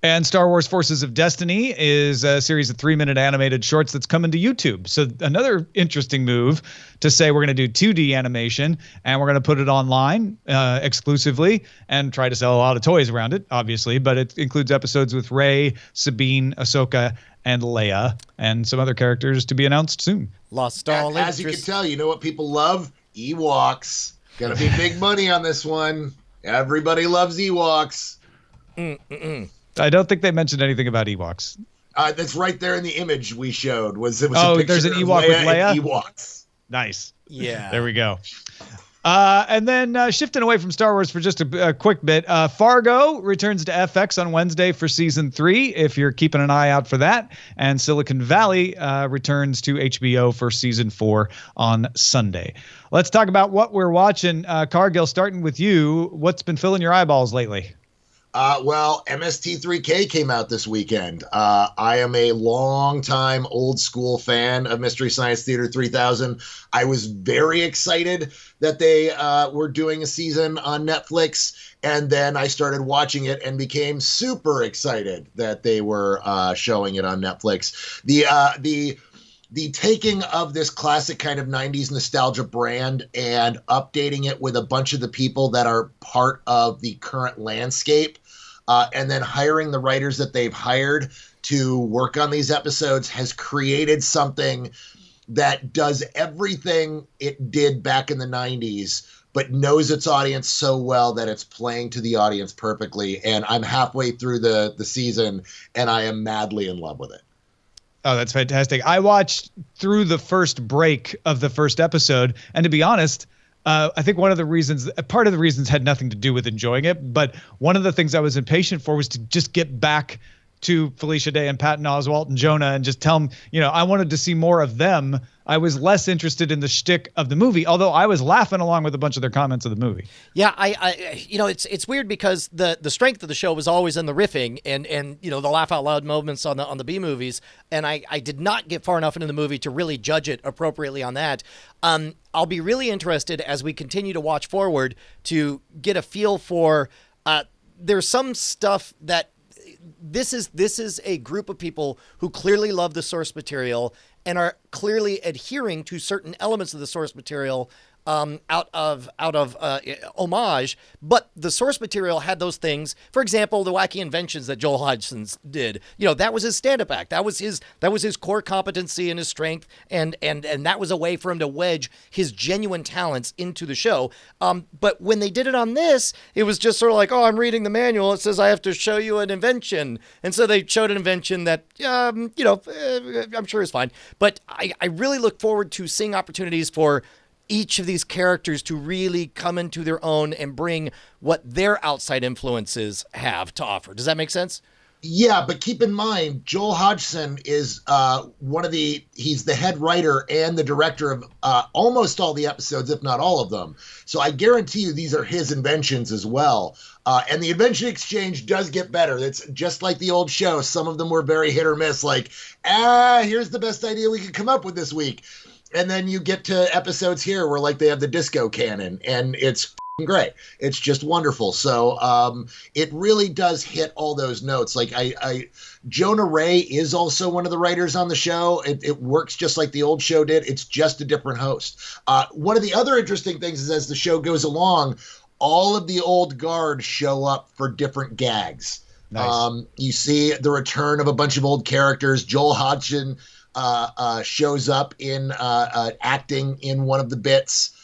And Star Wars Forces of Destiny is a series of 3-minute animated shorts that's coming to YouTube. So another interesting move to say we're going to do 2D animation and we're going to put it online exclusively and try to sell a lot of toys around it, obviously. But it includes episodes with Rey, Sabine, Ahsoka, and Leia, and some other characters to be announced soon. Lost all interest. As you can tell, you know what people love? Ewoks. Gonna be big money on this one. Everybody loves Ewoks. I don't think they mentioned anything about Ewoks. That's right there in the image we showed. Was a picture there's an of Ewok with Leia? and Ewoks. Nice. Yeah. There we go. And then shifting away from Star Wars for just a quick bit, Fargo returns to FX on Wednesday for Season 3, if you're keeping an eye out for that. And Silicon Valley returns to HBO for Season 4 on Sunday. Let's talk about what we're watching. Cargill, starting with you, what's been filling your eyeballs lately? Well, MST3K came out this weekend. I am a long-time old-school fan of Mystery Science Theater 3000. I was very excited that they were doing a season on Netflix, and then I started watching it and became super excited that they were showing it on Netflix. The taking of this classic kind of 90s nostalgia brand and updating it with a bunch of the people that are part of the current landscape, and then hiring the writers that they've hired to work on these episodes has created something that does everything it did back in the 90s, but knows its audience so well that it's playing to the audience perfectly. And I'm halfway through the season, and I am madly in love with it. Oh, that's fantastic. I watched through the first break of the first episode, and to be honest, I think part of the reasons had nothing to do with enjoying it, but one of the things I was impatient for was to just get back to Felicia Day and Patton Oswalt and Jonah and just tell them, I wanted to see more of them. I was less interested in the shtick of the movie, although I was laughing along with a bunch of their comments of the movie. Yeah, it's weird because the strength of the show was always in the riffing and the laugh out loud moments on the B movies, and I did not get far enough into the movie to really judge it appropriately on that. I'll be really interested as we continue to watch forward to get a feel for. There's some stuff that. This is a group of people who clearly love the source material and are clearly adhering to certain elements of the source material out of homage, but the source material had those things. For example, the wacky inventions that Joel Hodgson did. That was his stand-up act. That was his core competency and his strength, and that was a way for him to wedge his genuine talents into the show. But when they did it on this, it was just sort of like, oh, I'm reading the manual. It says I have to show you an invention, and so they showed an invention that I'm sure is fine. But I really look forward to seeing opportunities for each of these characters to really come into their own and bring what their outside influences have to offer. Does that make sense? Yeah, but keep in mind, Joel Hodgson is he's the head writer and the director of almost all the episodes, if not all of them. So I guarantee you these are his inventions as well. And the invention exchange does get better. It's just like the old show. Some of them were very hit or miss, like, here's the best idea we could come up with this week. And then you get to episodes here where like they have the disco cannon and it's great. It's just wonderful. So it really does hit all those notes. Like Jonah Ray is also one of the writers on the show. It works just like the old show did. It's just a different host. One of the other interesting things is as the show goes along, all of the old guard show up for different gags. Nice. You see the return of a bunch of old characters. Joel Hodgson shows up in acting in one of the bits.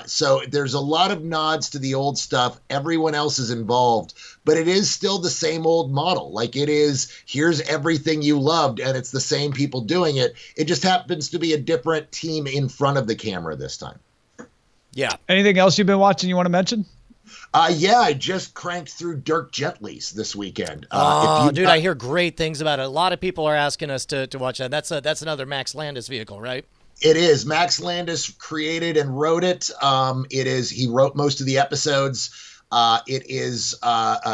So there's a lot of nods to the old stuff. Everyone else is involved, but it is still the same old model. Like it is, here's everything you loved, and it's the same people doing it. It just happens to be a different team in front of the camera this time. Yeah. Anything else you've been watching you want to mention? Yeah, I just cranked through Dirk Gently's this weekend. Dude, I hear great things about it. A lot of people are asking us to watch that. That's another Max Landis vehicle, right? It is. Max Landis created and wrote it. He wrote most of the episodes. It is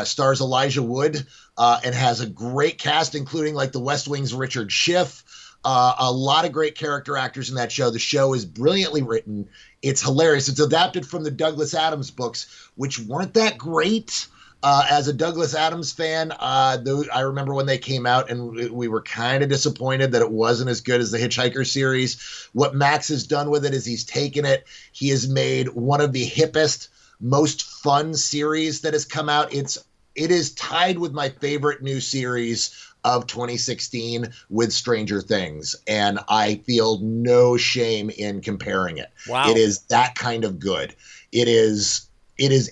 stars Elijah Wood and has a great cast, including like the West Wing's Richard Schiff. A lot of great character actors in that show. The show is brilliantly written. It's hilarious. It's adapted from the Douglas Adams books, which weren't that great. As a Douglas Adams fan, I remember when they came out and we were kind of disappointed that it wasn't as good as the Hitchhiker series. What Max has done with it is he's taken it. He has made one of the hippest, most fun series that has come out. It is tied with my favorite new series of 2016 with Stranger Things, and I feel no shame in comparing it. Wow. It is that kind of good. It is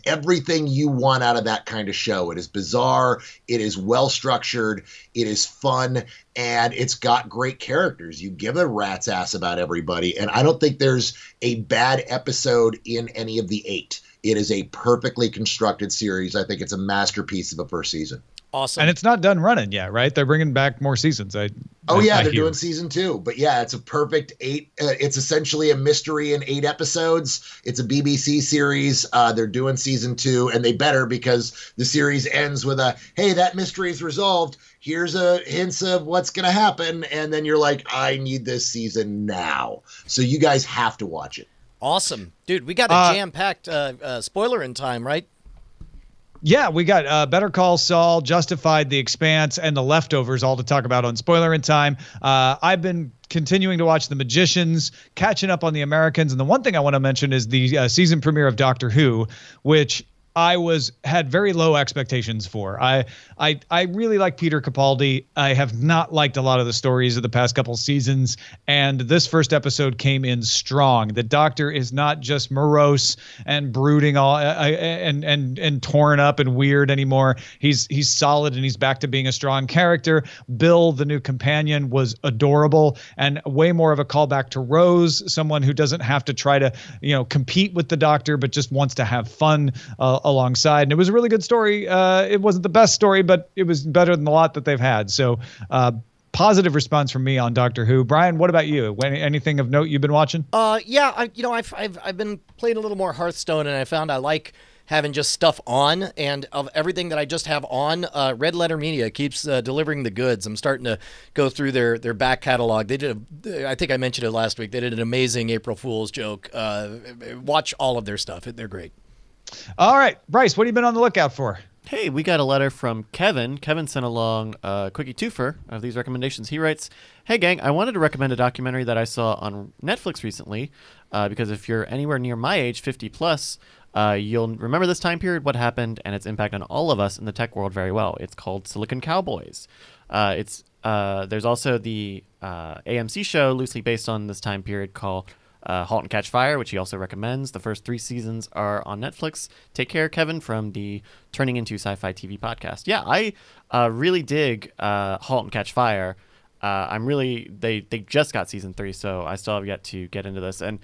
everything you want out of that kind of show. It is bizarre. It is well structured. It is fun, and it's got great characters. You give a rat's ass about everybody, and I don't think there's a bad episode in any of the 8. It is a perfectly constructed series. I think it's a masterpiece of a first season. Awesome. And it's not done running yet, right? They're bringing back more seasons. They're doing season 2. But yeah, it's a perfect 8. It's essentially a mystery in 8 episodes. It's a BBC series. They're doing season 2, and they better, because the series ends with hey, that mystery is resolved. Here's a hints of what's going to happen. And then you're like, I need this season now. So you guys have to watch it. Awesome. Dude, we got a jam-packed spoiler in time, right? Yeah, we got Better Call Saul, Justified, The Expanse, and The Leftovers all to talk about on Spoiler in Time. I've been continuing to watch The Magicians, catching up on The Americans, and the one thing I want to mention is the season premiere of Doctor Who, which I had very low expectations for. I really like Peter Capaldi. I have not liked a lot of the stories of the past couple seasons, and this first episode came in strong. The Doctor is not just morose and brooding and torn up and weird anymore. He's solid, and he's back to being a strong character. Bill, the new companion, was adorable and way more of a callback to Rose, someone who doesn't have to try to compete with the Doctor, but just wants to have fun alongside. And it was a really good story. It wasn't the best story, but it was better than a lot that they've had. So positive response from me on Doctor Who. Brian, what about you? Anything of note you've been watching? Yeah, I've been playing a little more Hearthstone, and I found I like having just stuff on, and of everything that I just have on, Red Letter Media keeps delivering the goods. I'm starting to go through their back catalog. They did I think I mentioned it last week. They did an amazing April Fool's joke. Watch all of their stuff. They're great. All right, Bryce, what have you been on the lookout for? Hey, we got a letter from Kevin. Kevin sent along a quickie twofer of these recommendations. He writes, "Hey gang, I wanted to recommend a documentary that I saw on Netflix recently, because if you're anywhere near my age, 50 plus, you'll remember this time period, what happened, and its impact on all of us in the tech world very well. It's called Silicon Cowboys. There's also the AMC show loosely based on this time period called Halt and Catch Fire, which he also recommends. The first 3 seasons are on Netflix. Take care, Kevin, from the Turning Into Sci-Fi TV podcast. Yeah, I really dig Halt and Catch Fire. They just got season 3, so I still have yet to get into this. And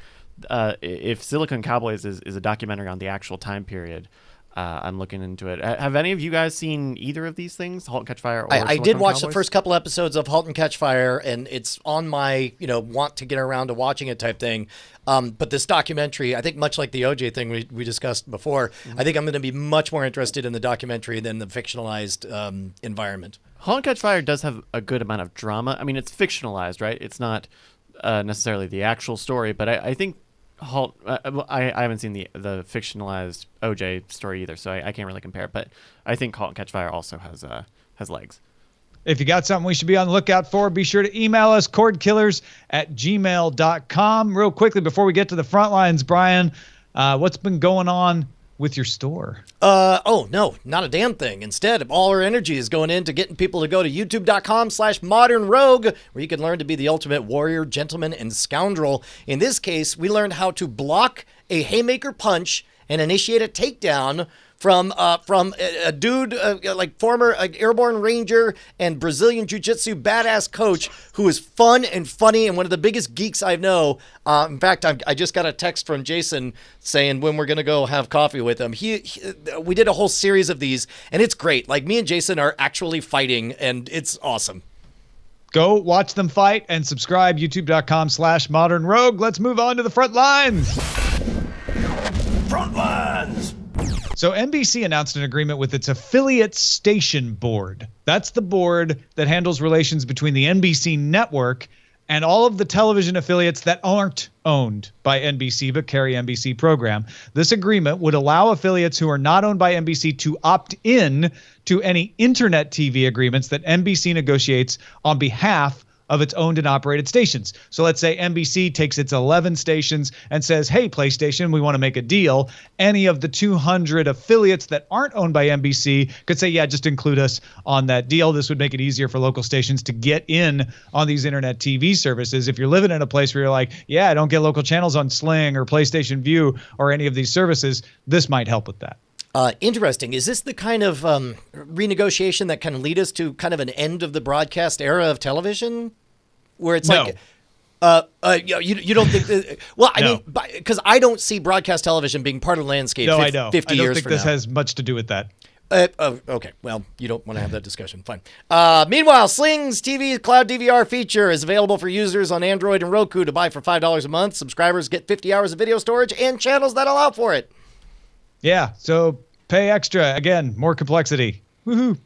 if Silicon Cowboys is a documentary on the actual time period, I'm looking into it. Have any of you guys seen either of these things, *Halt and Catch Fire*? Or I did Silicon watch the Cowboys? first couple episodes of *Halt and Catch Fire*, and it's on my, want to get around to watching it type thing. But this documentary, I think much like the OJ thing we discussed before, I think I'm going to be much more interested in the documentary than the fictionalized environment. *Halt and Catch Fire* does have a good amount of drama. I mean, it's fictionalized, right? It's not necessarily the actual story, but I think *Halt*. I haven't seen the fictionalized OJ story either, so I can't really compare. But I think *Halt and Catch Fire* also has legs. If you got something we should be on the lookout for, be sure to email us, cordkillers@gmail.com. Real quickly, before we get to the front lines, Brian, what's been going on with your store? Oh, no, not a damn thing. Instead, all our energy is going into getting people to go to youtube.com/modernrogue, where you can learn to be the ultimate warrior, gentleman, and scoundrel. In this case, we learned how to block a haymaker punch and initiate a takedown from a dude, like former airborne ranger and Brazilian jiu-jitsu badass coach who is fun and funny and one of the biggest geeks I know. In fact, I just got a text from Jason saying when we're going to go have coffee with him. We did a whole series of these, and it's great. Like, me and Jason are actually fighting, and it's awesome. Go watch them fight and subscribe, youtube.com/modernrogue. Let's move on to the front lines. Front lines. So NBC announced an agreement with its affiliate station board. That's the board that handles relations between the NBC network and all of the television affiliates that aren't owned by NBC but carry NBC program. This agreement would allow affiliates who are not owned by NBC to opt in to any internet TV agreements that NBC negotiates on behalf of its owned and operated stations. So let's say NBC takes its 11 stations and says, hey, PlayStation, we want to make a deal. Any of the 200 affiliates that aren't owned by NBC could say, yeah, just include us on that deal. This would make it easier for local stations to get in on these internet TV services. If you're living in a place where you're like, yeah, I don't get local channels on Sling or PlayStation View or any of these services, this might help with that. Interesting. Is this the kind of renegotiation that can lead us to kind of an end of the broadcast era of television? Where it's No. you don't think that, well, I No. mean, because I don't see broadcast television being part of the landscape No, I know. 50 I don't years think from this now. has much to do with that. Okay, well, you don't want to have that discussion. Fine. Meanwhile, Sling's TV Cloud DVR feature is available for users on Android and Roku to buy for $5 a month. Subscribers get 50 hours of video storage and channels that allow for it. Yeah, so pay extra. Again, more complexity. Woohoo.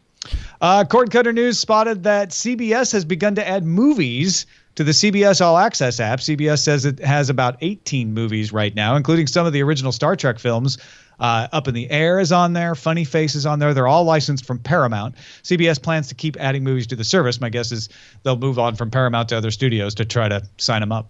Cord Cutter News spotted that CBS has begun to add movies to the CBS All Access app. CBS says it has about 18 movies right now, including some of the original Star Trek films. Up in the Air is on there. Funny Face is on there. They're all licensed from Paramount. CBS plans to keep adding movies to the service. My guess is they'll move on from Paramount to other studios to try to sign them up.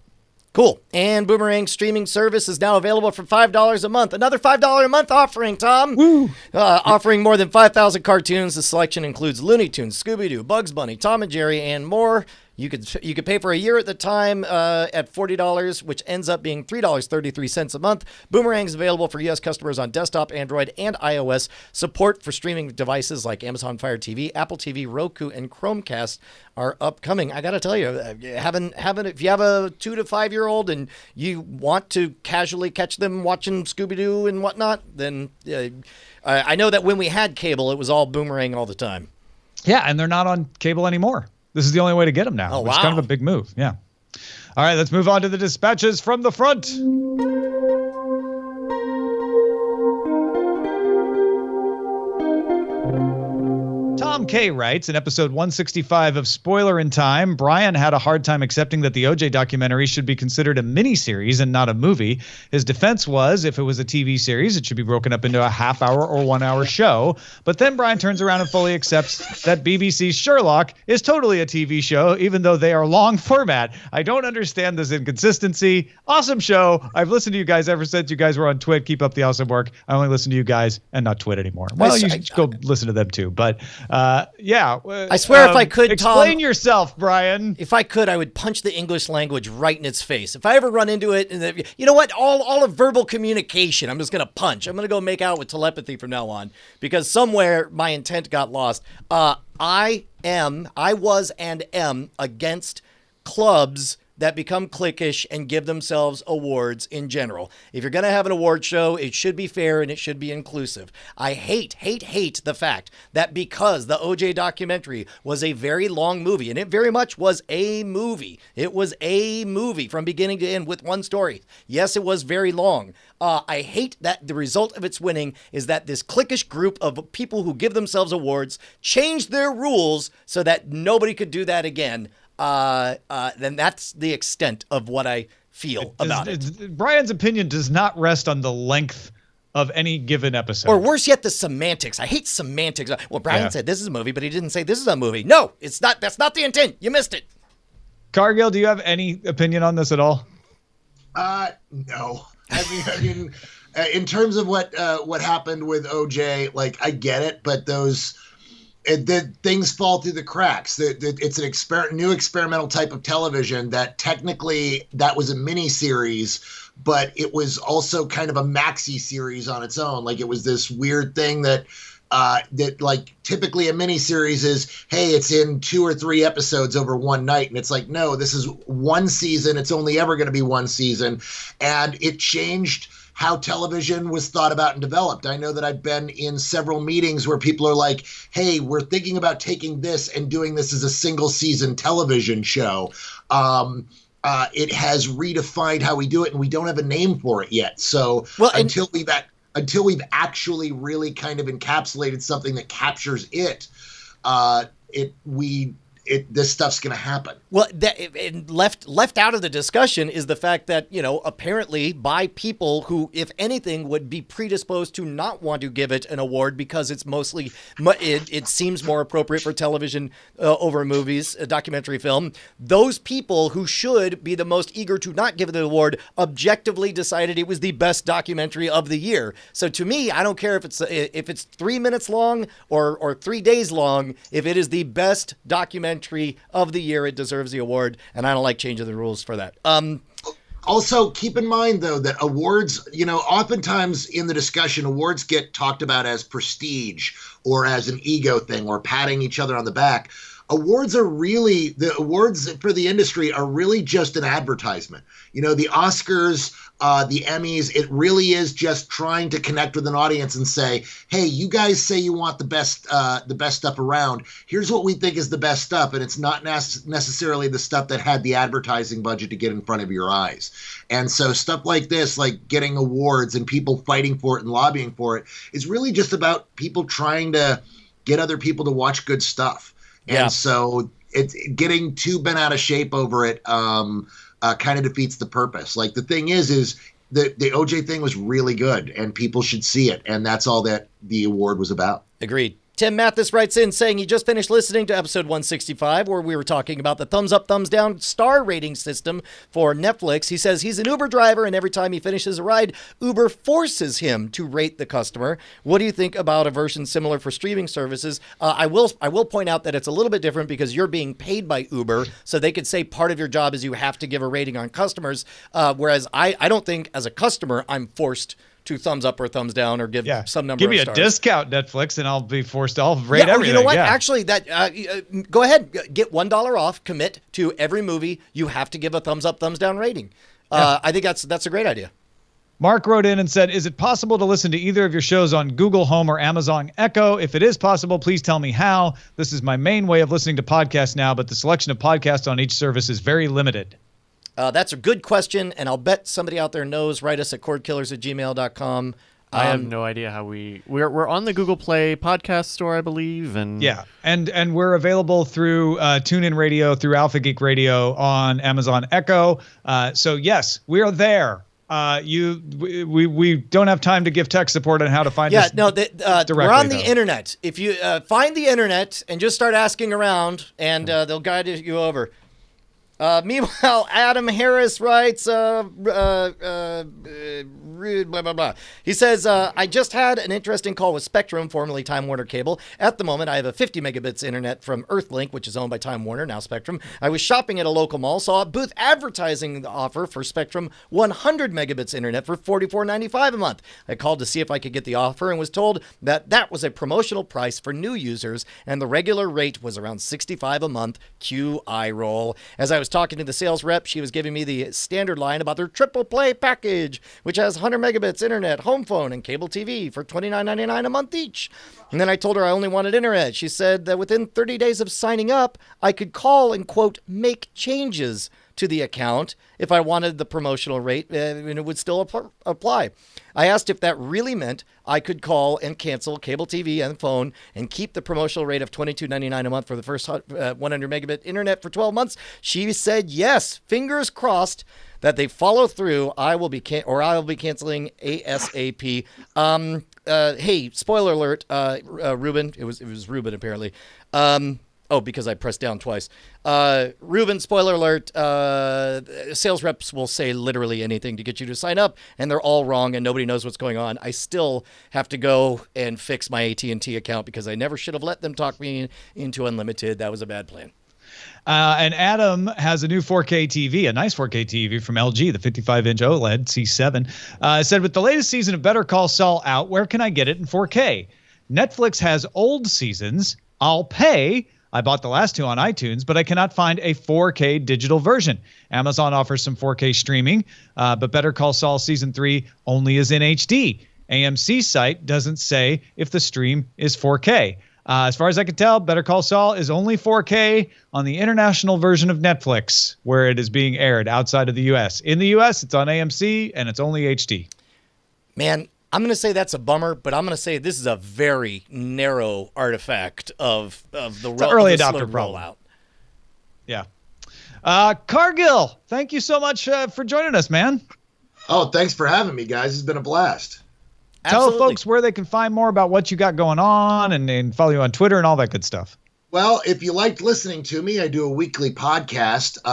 Cool. And Boomerang's streaming service is now available for $5 a month. Another $5 a month offering, Tom. Woo! Offering more than 5,000 cartoons. The selection includes Looney Tunes, Scooby-Doo, Bugs Bunny, Tom and Jerry, and more. You could pay for a year at the time at $40, which ends up being $3.33 a month. Boomerang is available for U.S. customers on desktop, Android, and iOS. Support for streaming devices like Amazon Fire TV, Apple TV, Roku, and Chromecast are upcoming. I got to tell you, if you have a 2 to 5 year old and you want to casually catch them watching Scooby-Doo and whatnot, then I know that when we had cable, it was all Boomerang all the time. Yeah, and they're not on cable anymore. This is the only way to get them now. Oh, It's kind of a big move. Yeah. All right, let's move on to the dispatches from the front. Tom K. writes in episode 165 of Spoiler in Time, Brian had a hard time accepting that the OJ documentary should be considered a miniseries and not a movie. His defense was, if it was a TV series, it should be broken up into a half-hour or 1 hour show. But then Brian turns around and fully accepts that BBC's Sherlock is totally a TV show, even though they are long format. I don't understand this inconsistency. Awesome show. I've listened to you guys ever since you guys were on Twit. Keep up the awesome work. I only listen to you guys and not Twit anymore. Well, you should go listen to them too. But yeah. I swear if I could, explain Tom, yourself, Brian. if I could, I would punch the English language right in its face. If I ever run into it, and you know what? All of verbal communication, I'm just going to punch. I'm going to go make out with telepathy from now on because somewhere my intent got lost. I was and am against clubs that become cliquish and give themselves awards in general. If you're going to have an award show, it should be fair and it should be inclusive. I hate the fact that because the OJ documentary was a very long movie, and it very much was a movie. It was a movie from beginning to end with one story. Yes, it was very long. I hate that the result of its winning is that this cliquish group of people who give themselves awards changed their rules so that nobody could do that again. Then that's the extent of what I feel about it. Brian's opinion does not rest on the length of any given episode. Or worse yet, the semantics. I hate semantics. Well, Brian said this is a movie, but he didn't say this is a movie. No, it's not. That's not the intent. You missed it. Cargill, do you have any opinion on this at all? No. I mean, in terms of what happened with OJ, like I get it, but the things fall through the cracks. It's an new experimental type of television that technically that was a mini series, but it was also kind of a maxi series on its own. Like it was this weird thing that like typically a mini series is, hey, it's in 2 or 3 episodes over one night. And it's like, no, this is one season. It's only ever going to be one season. And it changed how television was thought about and developed. I know that I've been in several meetings where people are like, hey, we're thinking about taking this and doing this as a single season television show. It has redefined how we do it, and we don't have a name for it yet. So until we've actually really kind of encapsulated something that captures it, this stuff's going to happen. Well, left out of the discussion is the fact that, apparently by people who, if anything, would be predisposed to not want to give it an award because it's mostly, it seems more appropriate for television over movies, a documentary film. Those people who should be the most eager to not give it an award objectively decided it was the best documentary of the year. So to me, I don't care if it's 3 minutes long or 3 days long. If it is the best documentary of the year, it deserves the award, and I don't like changing the rules for that. Also, keep in mind, though, that awards, oftentimes in the discussion, awards get talked about as prestige or as an ego thing or patting each other on the back. The awards for the industry are really just an advertisement. The Oscars, the Emmys, it really is just trying to connect with an audience and say, hey, you guys say you want the best stuff around. Here's what we think is the best stuff. And it's not necessarily the stuff that had the advertising budget to get in front of your eyes. And so stuff like this, like getting awards and people fighting for it and lobbying for it, is really just about people trying to get other people to watch good stuff. Yeah. And so it's getting too bent out of shape over it kind of defeats the purpose. Like the thing is the OJ thing was really good and people should see it. And that's all that the award was about. Agreed. Tim Mathis writes in saying he just finished listening to episode 165 where we were talking about the thumbs up, thumbs down star rating system for Netflix. He says he's an Uber driver and every time he finishes a ride, Uber forces him to rate the customer. What do you think about a version similar for streaming services? I will point out that it's a little bit different because you're being paid by Uber, so they could say part of your job is you have to give a rating on customers, whereas I don't think as a customer I'm forced to thumbs up or thumbs down or give some number of stars. Give me a discount, Netflix, and I'll be forced to rate everything. You know what? Actually, go ahead, get $1 off, commit to every movie. You have to give a thumbs up, thumbs down rating. I think that's a great idea. Mark wrote in and said, is it possible to listen to either of your shows on Google Home or Amazon Echo? If it is possible, please tell me how. This is my main way of listening to podcasts now, but the selection of podcasts on each service is very limited. That's a good question, and I'll bet somebody out there knows. Write us at cordkillers@gmail.com. I have no idea how we're on the Google Play podcast store, I believe, and and we're available through TuneIn Radio, through Alpha Geek Radio on Amazon Echo. So yes, we are there. We don't have time to give tech support on how to find us. We're on the internet. If you find the internet and just start asking around, and they'll guide you over. Meanwhile, Adam Harris writes, blah, blah, blah. He says, I just had an interesting call with Spectrum, formerly Time Warner Cable. At the moment, I have a 50 megabits internet from Earthlink, which is owned by Time Warner, now Spectrum. I was shopping at a local mall, saw a booth advertising the offer for Spectrum 100 megabits internet for $44.95 a month. I called to see if I could get the offer and was told that that was a promotional price for new users, and the regular rate was around $65 a month. Cue eye roll. As I was was talking to the sales rep. She was giving me the standard line about their triple play package, which has 100 megabits internet, home phone, and cable TV for $29.99 a month each. And then I told her I only wanted internet. She said that within 30 days of signing up, I could call and, quote, make changes to the account if I wanted the promotional rate, and it would still apply. I asked if that really meant I could call and cancel cable TV and phone and keep the promotional rate of $22.99 a month for the first 100 megabit internet for 12 months. She said yes. Fingers crossed that they follow through. I'll be canceling ASAP. Hey, spoiler alert, Ruben. It was Ruben apparently. Because I pressed down twice. Ruben, spoiler alert, sales reps will say literally anything to get you to sign up, and they're all wrong, and nobody knows what's going on. I still have to go and fix my AT&T account because I never should have let them talk me into unlimited. That was a bad plan. And Adam has a new 4K TV, a nice 4K TV from LG, the 55-inch OLED C7. Said, with the latest season of Better Call Saul out, where can I get it in 4K? Netflix has old seasons. I'll pay. I bought the last two on iTunes, but I cannot find a 4K digital version. Amazon offers some 4K streaming, but Better Call Saul Season 3 only is in HD. AMC's site doesn't say if the stream is 4K. As far as I can tell, Better Call Saul is only 4K on the international version of Netflix, where it is being aired outside of the U.S. In the U.S., it's on AMC, and it's only HD. Man, I'm going to say that's a bummer, but I'm going to say this is a very narrow artifact of the early the adopter slow problem. rollout. Yeah. Cargill, thank you so much for joining us, man. Oh, thanks for having me, guys. It's been a blast. Absolutely. Tell folks where they can find more about what you got going on and follow you on Twitter and all that good stuff. Well, if you liked listening to me, I do a weekly podcast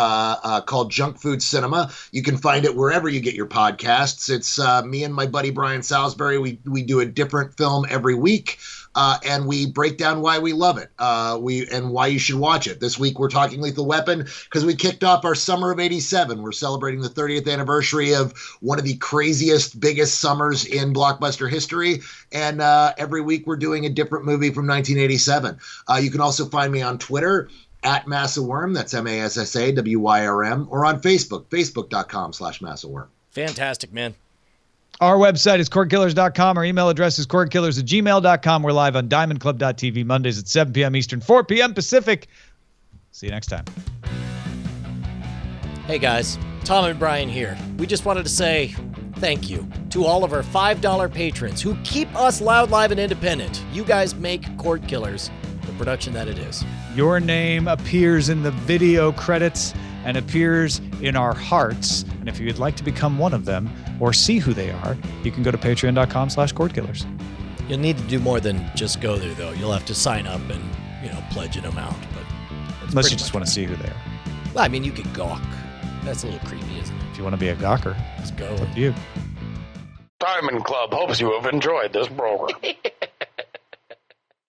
called Junk Food Cinema. You can find it wherever you get your podcasts. It's me and my buddy Brian Salisbury. We do a different film every week, and we break down why we love it and why you should watch it. This week we're talking Lethal Weapon because we kicked off our summer of '87. We're celebrating the 30th anniversary of one of the craziest, biggest summers in blockbuster history, and every week we're doing a different movie from 1987. You can also find me on Twitter at Massaworm, that's MASSAWYRM, or on Facebook, facebook.com/Massaworm. Fantastic, man. Our website is cordkillers.com. Our email address is cordkillers@gmail.com. We're live on diamondclub.tv Mondays at 7 p.m. Eastern, 4 p.m. Pacific. See you next time. Hey guys, Tom and Brian here. We just wanted to say thank you to all of our $5 patrons who keep us loud, live, and independent. You guys make Cordkillers the production that it is. Your name appears in the video credits and appears in our hearts. And if you'd like to become one of them or see who they are, you can go to patreon.com/cordkillers. You'll need to do more than just go there, though. You'll have to sign up and, pledge an amount. But Unless you just want to see who they are. Well, I mean, you could gawk. That's a little creepy, isn't it? If you want to be a gawker, Let's go. it's up to you. Diamond Club hopes you have enjoyed this program.